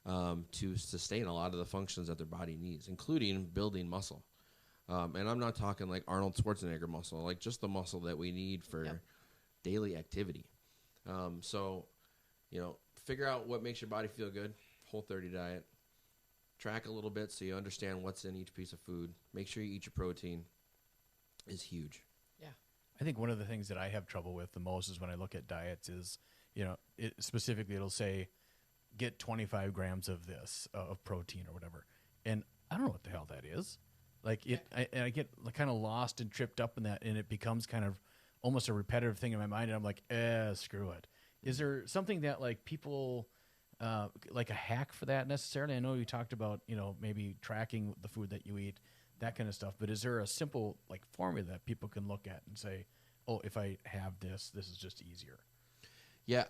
to sustain a lot of the functions that their body needs, including building muscle. And I'm not talking like Arnold Schwarzenegger muscle, like just the muscle that we need for daily activity. So, figure out what makes your body feel good, Whole30 diet. Track a little bit so you understand what's in each piece of food. Make sure you eat your protein. Is huge. Yeah. I think one of the things that I have trouble with the most is when I look at diets is, specifically it'll say, get 25 grams of this, of protein or whatever. And I don't know what the hell that is. Like, I get kind of lost and tripped up in that, and it becomes kind of almost a repetitive thing in my mind, and I'm like, screw it. Is there something that, like, people, like a hack for that necessarily? I know you talked about, maybe tracking the food that you eat, that kind of stuff, but is there a simple, like, formula that people can look at and say, oh, if I have this is just easier? Yeah,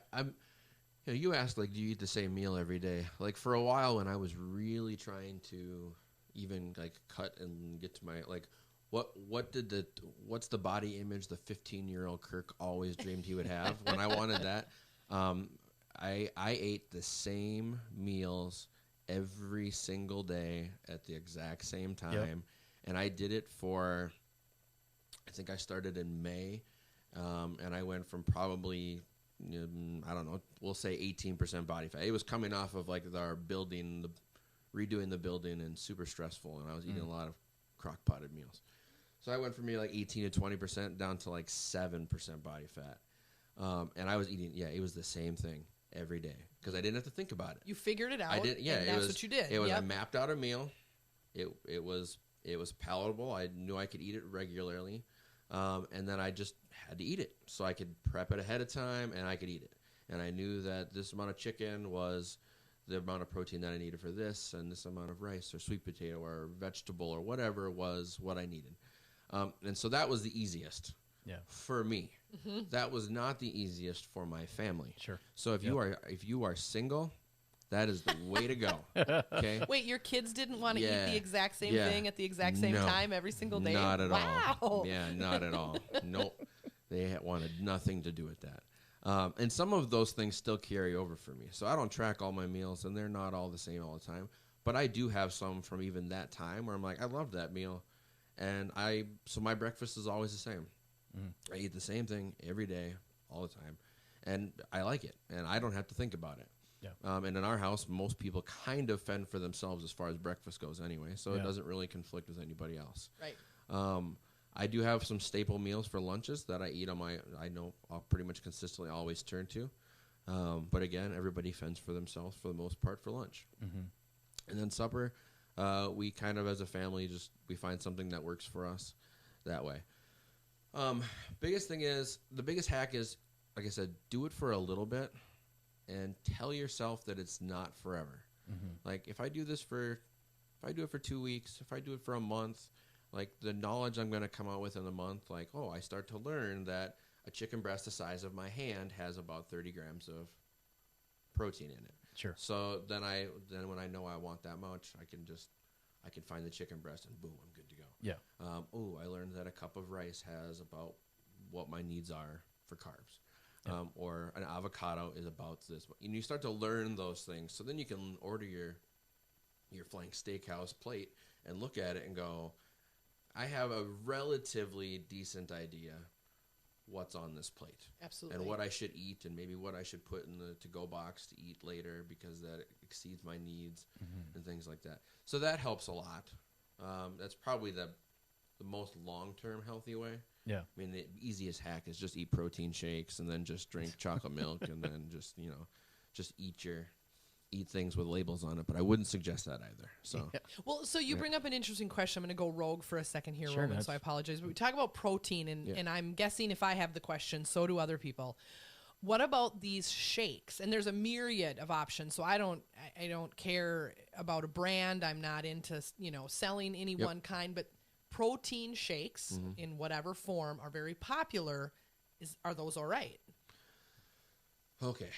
you asked, like, do you eat the same meal every day? Like, for a while when I was really trying to even, like, cut and get to my, like, what's the body image the 15-year-old Kirk always dreamed he would have when I wanted that? I ate the same meals every single day at the exact same time. Yep. And I did it for, I think I started in May, and I went from probably, I don't know, we'll say 18% body fat. It was coming off of, like, our building, redoing the building, and super stressful, and I was eating a lot of crock-potted meals. So I went from like 18 to 20% down to like 7% body fat. And I was eating, it was the same thing every day because I didn't have to think about it. You figured it out. I did, and that's what you did. It was, I mapped out a meal. It was palatable. I knew I could eat it regularly. And then I just had to eat it. So I could prep it ahead of time and I could eat it. And I knew that this amount of chicken was the amount of protein that I needed for this, and this amount of rice or sweet potato or vegetable or whatever was what I needed. And so that was the easiest for me. Mm-hmm. That was not the easiest for my family. Sure. So if you are single, That is the way to go. Okay. Wait, your kids didn't want to eat the exact same thing at the exact same time every single day? Not at all. Wow. Yeah, not at all. Nope. They wanted nothing to do with that. And some of those things still carry over for me. So I don't track all my meals, and they're not all the same all the time. But I do have some from even that time where I'm like, I love that meal. And so my breakfast is always the same. I eat the same thing every day, all the time. And I like it, and I don't have to think about it. Yeah. And in our house, most people kind of fend for themselves as far as breakfast goes anyway, so it doesn't really conflict with anybody else. Right. I do have some staple meals for lunches that I eat I know I'll pretty much consistently always turn to. But again, everybody fends for themselves for the most part for lunch. And then supper, we kind of as a family we find something that works for us that way. The biggest hack is, like I said, do it for a little bit and tell yourself that it's not forever. Like if I do it for 2 weeks, if I do it for a month, like the knowledge I'm going to come out with in a month, like, oh, I start to learn that a chicken breast the size of my hand has about 30 grams of protein in it. Sure. So then when I know I want that much, I can find the chicken breast and boom, I'm good to go. Yeah. I learned that a cup of rice has about what my needs are for carbs. Or an avocado is about this. And you start to learn those things. So then you can order your flank steakhouse plate and look at it and go, I have a relatively decent idea what's on this plate. Absolutely. And what I should eat and maybe what I should put in the to-go box to eat later because that exceeds my needs and things like that. So that helps a lot. That's probably the most long-term healthy way. Yeah. I mean, the easiest hack is just eat protein shakes and then just drink chocolate milk and then just eat things with labels on it. But I wouldn't suggest that either. So, Well, so you bring up an interesting question. I'm going to go rogue for a second here, Sure, Roman, so I apologize. But we talk about protein, and I'm guessing if I have the question, so do other people. What about these shakes? And there's a myriad of options. So I don't care about a brand. I'm not into, selling any one kind, but protein shakes in whatever form are very popular. Are those all right? Okay.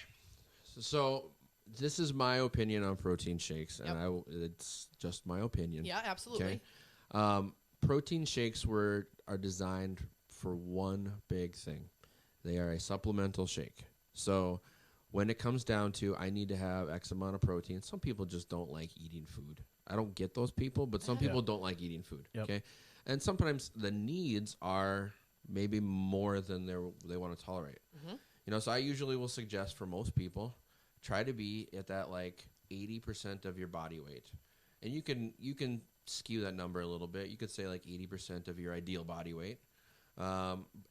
So this is my opinion on protein shakes, and it's just my opinion. Yeah, absolutely. Okay? Protein shakes are designed for one big thing. They are a supplemental shake. So when it comes down to I need to have X amount of protein, some people just don't like eating food. I don't get those people, but some people don't like eating food. Yep. Okay, and sometimes the needs are maybe more than they want to tolerate. So I usually will suggest for most people, try to be at that like 80% of your body weight, and you can skew that number a little bit. You could say like 80% of your ideal body weight,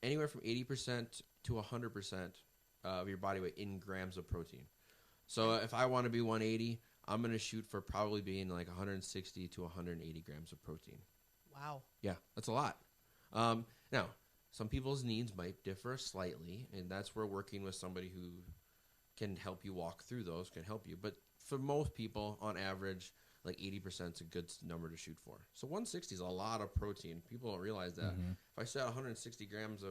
anywhere from 80% to 100% of your body weight in grams of protein. So if I want to be 180, I'm going to shoot for probably being like 160 to 180 grams of protein. Wow. Yeah, that's a lot. Now, some people's needs might differ slightly, and that's where working with somebody who can help you walk through those can help you. But for most people, on average, like 80% is a good number to shoot for. So 160 is a lot of protein. People don't realize that. If I set 160 grams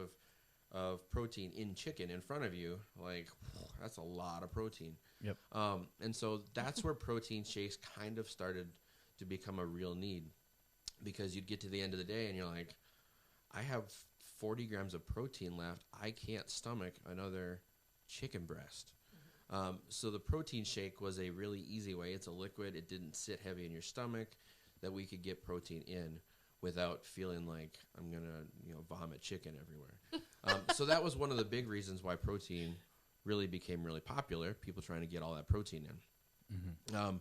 of protein in chicken in front of you, like that's a lot of protein. Yep. And so that's where protein shakes kind of started to become a real need, because you'd get to the end of the day and you're like, I have 40 grams of protein left. I can't stomach another chicken breast. So the protein shake was a really easy way. It's a liquid. It didn't sit heavy in your stomach, that we could get protein in without feeling like I'm going to vomit chicken everywhere. So that was one of the big reasons why protein really became really popular, people trying to get all that protein in. And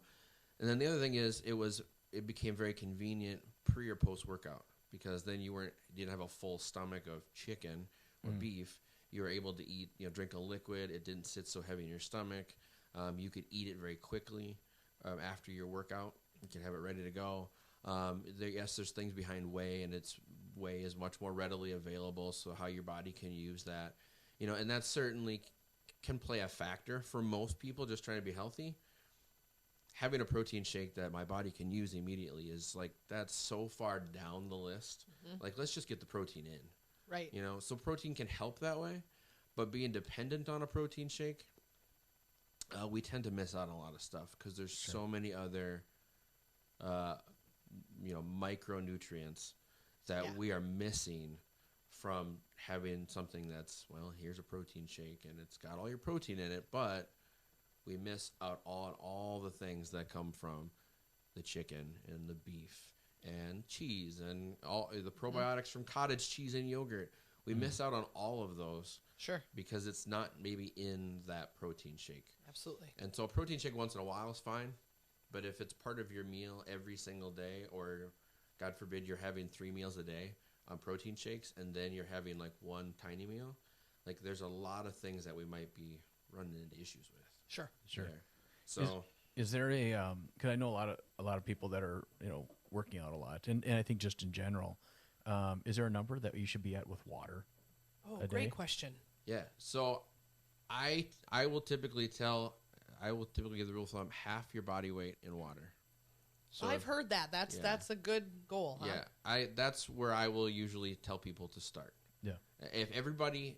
then the other thing is it became very convenient pre or post workout, because then you didn't have a full stomach of chicken or beef. You were able to eat, drink a liquid. It didn't sit so heavy in your stomach. You could eat it very quickly after your workout. You can have it ready to go. There's things behind whey, and whey is much more readily available, so how your body can use that. And that certainly can play a factor for most people just trying to be healthy. Having a protein shake that my body can use immediately is like, that's so far down the list. Like, let's just get the protein in. Right. So protein can help that way, but being dependent on a protein shake, we tend to miss out on a lot of stuff because there's so many other, micronutrients that we are missing from having something that's, well, here's a protein shake and it's got all your protein in it, but we miss out on all the things that come from the chicken and the beef and cheese and all the probiotics from cottage cheese and yogurt. We miss out on all of those. Sure. Because it's not maybe in that protein shake. Absolutely. And so a protein shake once in a while is fine, but if it's part of your meal every single day, or God forbid you're having 3 meals a day on protein shakes and then you're having like one tiny meal, like there's a lot of things that we might be running into issues with. Sure. There. So is there a because I know a lot of people that are working out a lot, and I think just in general, is there a number that you should be at with water? Oh, great question. Yeah. So I will typically give the rule of thumb, half your body weight in water. So I've heard that. That's a good goal, huh? Yeah. That's where I will usually tell people to start. Yeah. If everybody,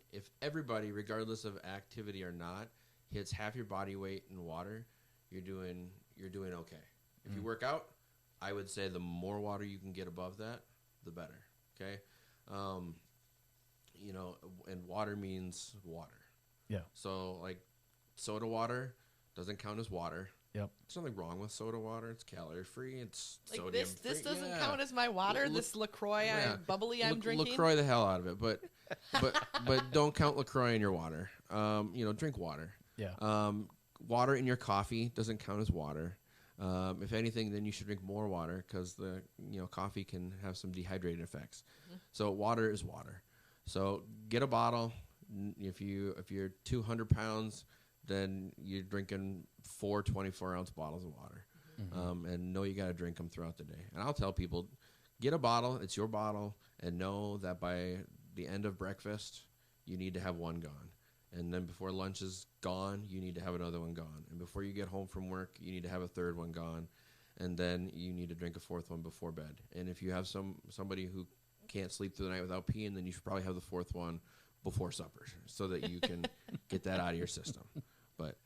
regardless of activity or not, hits half your body weight in water, you're doing okay. If you work out, I would say the more water you can get above that, the better. Okay. And water means water. Yeah. So like soda water doesn't count as water. Yep. There's nothing wrong with soda water. It's calorie free. It's like sodium free. This doesn't count as my water. This LaCroix bubbly I'm drinking. LaCroix the hell out of it, but don't count LaCroix in your water. Drink water. Yeah. Water in your coffee doesn't count as water. If anything, then you should drink more water because the coffee can have some dehydrating effects. Mm-hmm. So water is water. So get a bottle. If you're 200 pounds, then you're drinking 4 24-ounce bottles of water. Mm-hmm. And know you got to drink them throughout the day. And I'll tell people, get a bottle. It's your bottle, and know that by the end of breakfast, you need to have one gone. And then before lunch is gone, you need to have another one gone. And before you get home from work, you need to have a third one gone. And then you need to drink a fourth one before bed. And if you have somebody who can't sleep through the night without peeing, then you should probably have the fourth one before supper so that you can get that out of your system. But,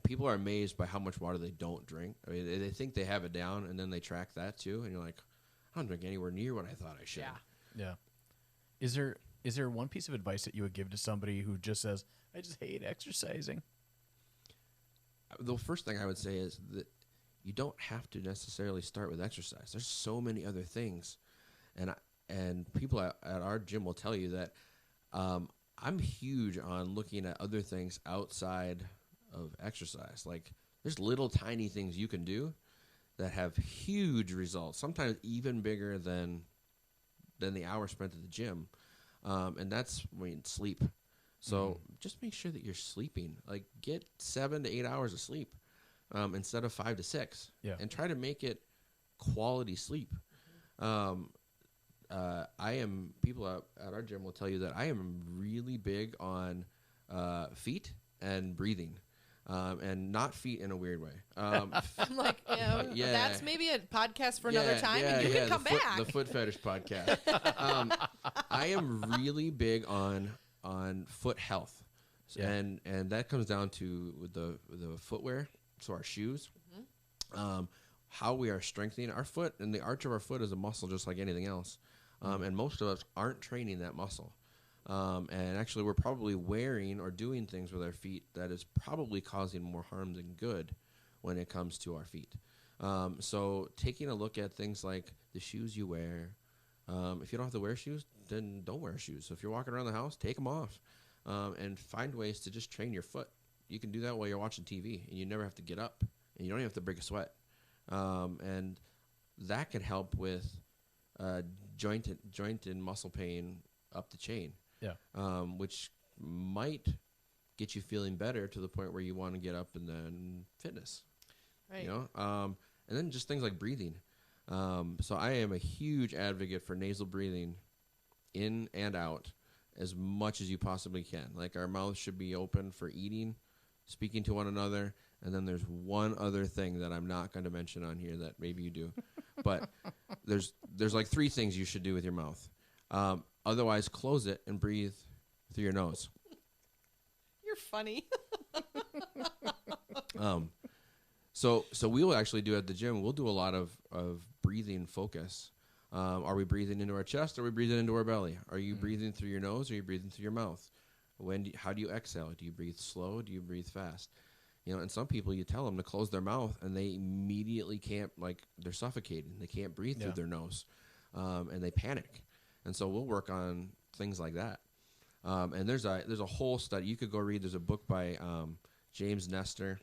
people are amazed by how much water they don't drink. I mean, they think they have it down, and then they track that too. And you're like, I don't drink anywhere near what I thought I should. Yeah. Is there one piece of advice that you would give to somebody who just says, I just hate exercising? The first thing I would say is that you don't have to necessarily start with exercise. There's so many other things. And people at our gym will tell you that I'm huge on looking at other things outside of exercise. Like there's little tiny things you can do that have huge results, sometimes even bigger than the hour spent at the gym. And that's sleep. So just make sure that you're sleeping. Like get 7 to 8 hours of sleep instead of 5 to 6. Yeah. And try to make it quality sleep. People at our gym will tell you that I am really big on feet and breathing. And not feet in a weird way. I'm like, that's maybe a podcast for another time, and you can come back. The foot fetish podcast. I am really big on foot health, and that comes down to the footwear, so our shoes, how we are strengthening our foot, and the arch of our foot is a muscle just like anything else, and most of us aren't training that muscle. And actually, we're probably wearing or doing things with our feet that is probably causing more harm than good when it comes to our feet. So taking a look at things like the shoes you wear. If you don't have to wear shoes, then don't wear shoes. So if you're walking around the house, take them off and find ways to just train your foot. You can do that while you're watching TV, and you never have to get up, and you don't even have to break a sweat. And that can help with joint and muscle pain up the chain. Yeah. Which might get you feeling better to the point where you want to get up and then fitness. Right. And then just things like breathing. So I am a huge advocate for nasal breathing in and out as much as you possibly can. Like our mouths should be open for eating, speaking to one another, and then there's one other thing that I'm not going to mention on here that maybe you do. But there's like 3 things you should do with your mouth. Otherwise, close it and breathe through your nose. You're funny. So we will actually do at the gym, we'll do a lot of breathing focus. Are we breathing into our chest? Or are we breathing into our belly? Are you breathing through your nose? Or are you breathing through your mouth? How do you exhale? Do you breathe slow? Do you breathe fast? And some people, you tell them to close their mouth, and they immediately can't, like, they're suffocating. They can't breathe through their nose, and they panic. And so we'll work on things like that. And there's a whole study you could go read. There's a book by James Nestor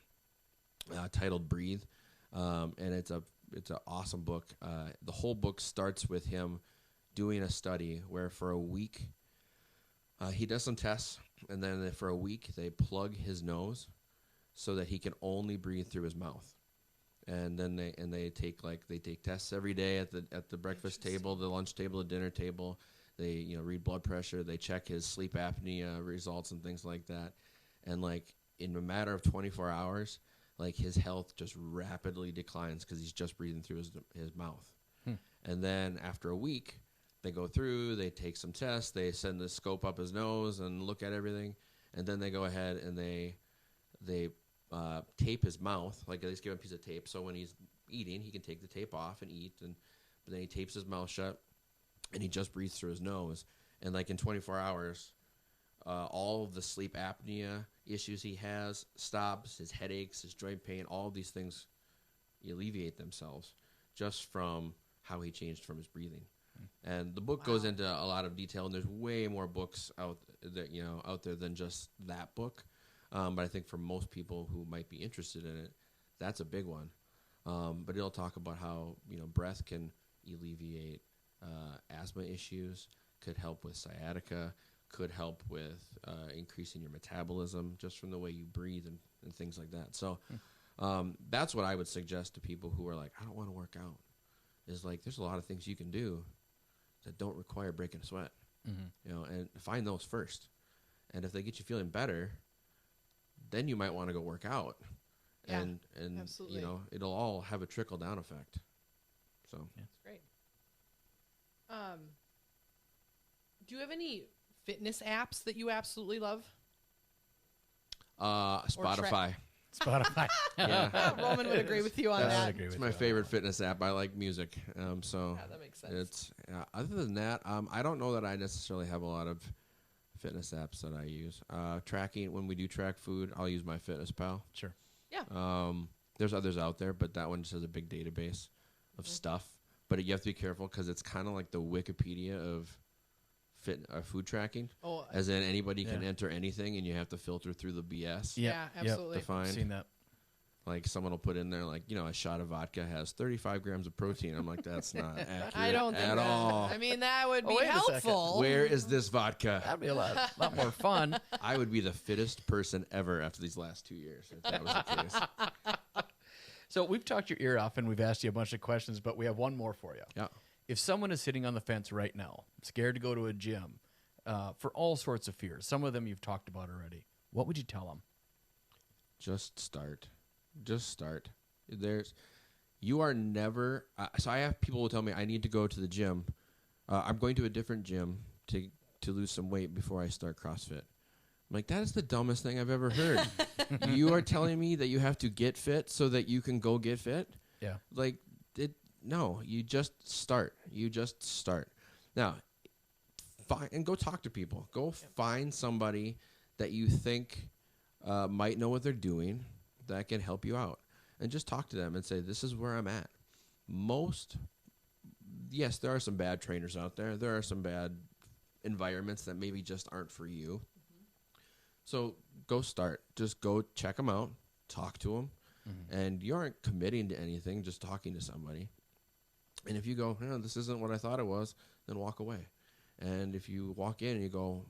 titled "Breathe," and it's an awesome book. The whole book starts with him doing a study where for a week he does some tests, and then for a week they plug his nose so that he can only breathe through his mouth. And then they take tests every day at the breakfast table, the lunch table, the dinner table. They read blood pressure. They check his sleep apnea results and things like that. And like in a matter of 24 hours, like his health just rapidly declines because he's just breathing through his mouth. And then after a week, they go through, they take some tests, they send the scope up his nose and look at everything, and then they go ahead and they tape his mouth, like at least give him a piece of tape, so when he's eating, he can take the tape off and eat, but then he tapes his mouth shut, and he just breathes through his nose. And like in 24 hours, all of the sleep apnea issues he has stops, his headaches, his joint pain, all of these things alleviate themselves just from how he changed from his breathing. And the book goes into a lot of detail, and there's way more books out there than just that book. But I think for most people who might be interested in it, that's a big one. But it'll talk about how breath can alleviate asthma issues, could help with sciatica, could help with increasing your metabolism just from the way you breathe and things like that. So that's what I would suggest to people who are like, I don't want to work out. Is like there's a lot of things you can do that don't require breaking a sweat, and find those first. And if they get you feeling better, then you might want to go work out. Yeah, and absolutely. It'll all have a trickle down effect. So that's great. Do you have any fitness apps that you absolutely love? Spotify. Spotify. Yeah. Roman would agree with you on that. It's my favorite fitness app. I like music. So that makes sense. It's other than that, I don't know that I necessarily have a lot of fitness apps that I use. Tracking, when we do track food, I'll use MyFitnessPal. Sure. Yeah. There's others out there, but that one just has a big database of stuff. But you have to be careful because it's kind of like the Wikipedia of food tracking. Oh, as in anybody can enter anything, and you have to filter through the BS. Yeah, absolutely. To find. I've seen that. Like someone will put in there, like, a shot of vodka has 35 grams of protein. I'm like, that's not accurate I don't think at all. I mean, that would be wait a helpful. Where is this vodka? That'd be a lot more fun. I would be the fittest person ever after these last 2 years, if that was the case. So we've talked your ear off, and we've asked you a bunch of questions, but we have one more for you. Yeah. If someone is sitting on the fence right now, scared to go to a gym, for all sorts of fears, some of them you've talked about already, what would you tell them? Just start. You are never. So I have people who tell me I need to go to the gym. I'm going to a different gym to lose some weight before I start CrossFit. I'm like, that is the dumbest thing I've ever heard. You are telling me that you have to get fit so that you can go get fit? Yeah. Like, no, you just start. Now, and go talk to people. Go find somebody that you think might know what they're doing that can help you out. And just talk to them and say, this is where I'm at. Yes, there are some bad trainers out there. There are some bad environments that maybe just aren't for you. So go start. Just go check them out. Talk to them. And you aren't committing to anything, just talking to somebody. And if you go, this isn't what I thought it was, then walk away. And if you walk in and you go,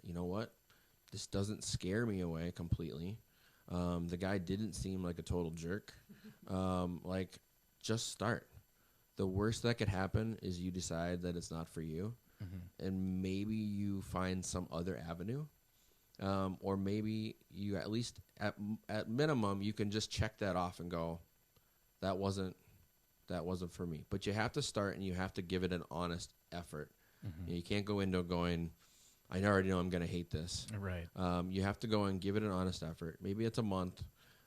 you know what? This doesn't scare me away completely. The guy didn't seem like a total jerk. Just start. The worst that could happen is you decide that it's not for you. And maybe you find some other avenue. Or maybe you at least, at minimum, you can just check that off and go, that wasn't for me. But you have to start, and you have to give it an honest effort. You can't go into going, I already know I'm going to hate this. Right. You have to go and give it an honest effort. Maybe it's a month.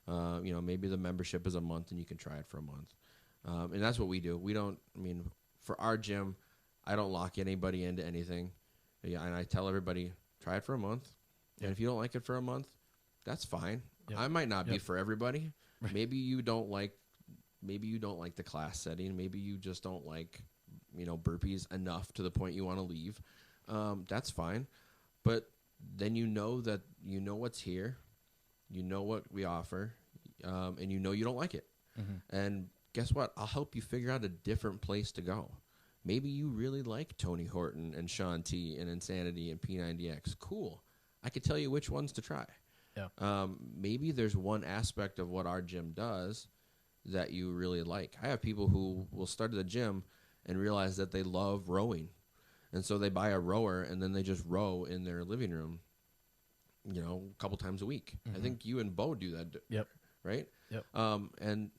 Maybe the membership is a month and you can try it for a month. And that's what we do. For our gym, I don't lock anybody into anything. Yeah, and I tell everybody, try it for a month. Yep. And if you don't like it for a month, that's fine. Yep. I might not be for everybody. Right. Maybe you don't like the class setting. Maybe you just don't like, burpees enough to the point you want to leave. That's fine. But then you know what's here. You know what we offer. And you don't like it. Mm-hmm. And guess what? I'll help you figure out a different place to go. Maybe you really like Tony Horton and Shaun T and Insanity and P90X. Cool. I could tell you which ones to try. Yeah. Maybe there's one aspect of what our gym does that you really like. I have people who will start at the gym and realize that they love rowing. And so they buy a rower and then they just row in their living room, a couple times a week. Mm-hmm. I think you and Bo do that. Yep. Right? Yep. And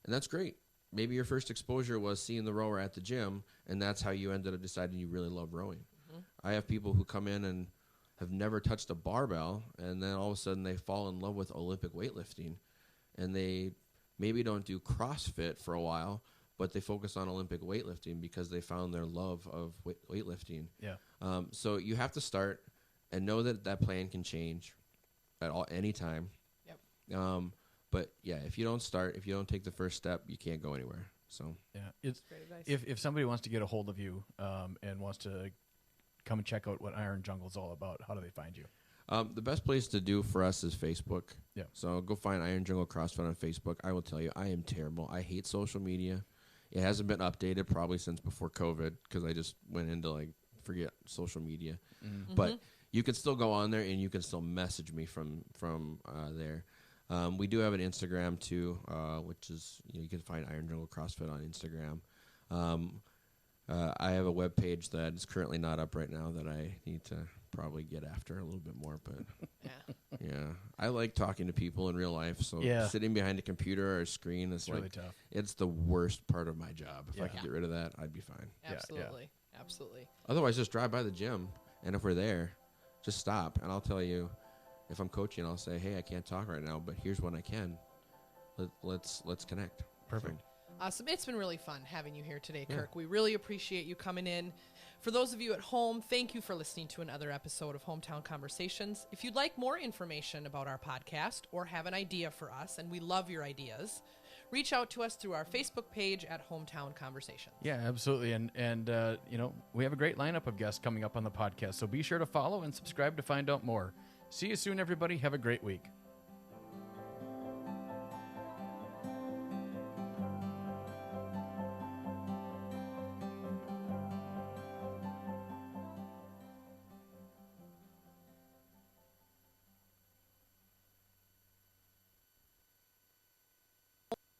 that's great. Maybe your first exposure was seeing the rower at the gym, and that's how you ended up deciding you really love rowing. Mm-hmm. I have people who come in and have never touched a barbell, and then all of a sudden they fall in love with Olympic weightlifting, and they maybe don't do CrossFit for a while, but they focus on Olympic weightlifting because they found their love of weightlifting. Yeah. So you have to start and know that plan can change at any time. Yep. But yeah, if you don't start, if you don't take the first step, you can't go anywhere. So yeah, it's great advice. If somebody wants to get a hold of you and wants to come and check out what Iron Jungle is all about, how do they find you? The best place to do for us is Facebook. Yeah. So go find Iron Jungle CrossFit on Facebook. I will tell you, I am terrible. I hate social media. It hasn't been updated probably since before COVID because I just went into forget social media. Mm-hmm. But you can still go on there and you can still message me from there. We do have an Instagram too, which is you can find Iron Jungle CrossFit on Instagram. I have a web page that is currently not up right now that I need to probably get after a little bit more. But yeah, I like talking to people in real life. So sitting behind a computer or a screen is really tough. It's the worst part of my job. If I could get rid of that, I'd be fine. Absolutely, absolutely. Otherwise, just drive by the gym, and if we're there, just stop, and I'll tell you. If I'm coaching, I'll say, hey, I can't talk right now, but here's when I can. Let's connect. Perfect. Awesome. It's been really fun having you here today, Kirk. We really appreciate you coming in. For those of you at home, thank you for listening to another episode of Hometown Conversations. If you'd like more information about our podcast or have an idea for us, and we love your ideas, reach out to us through our Facebook page at Hometown Conversations. Yeah, absolutely. And we have a great lineup of guests coming up on the podcast, so be sure to follow and subscribe to find out more. See you soon, everybody. Have a great week.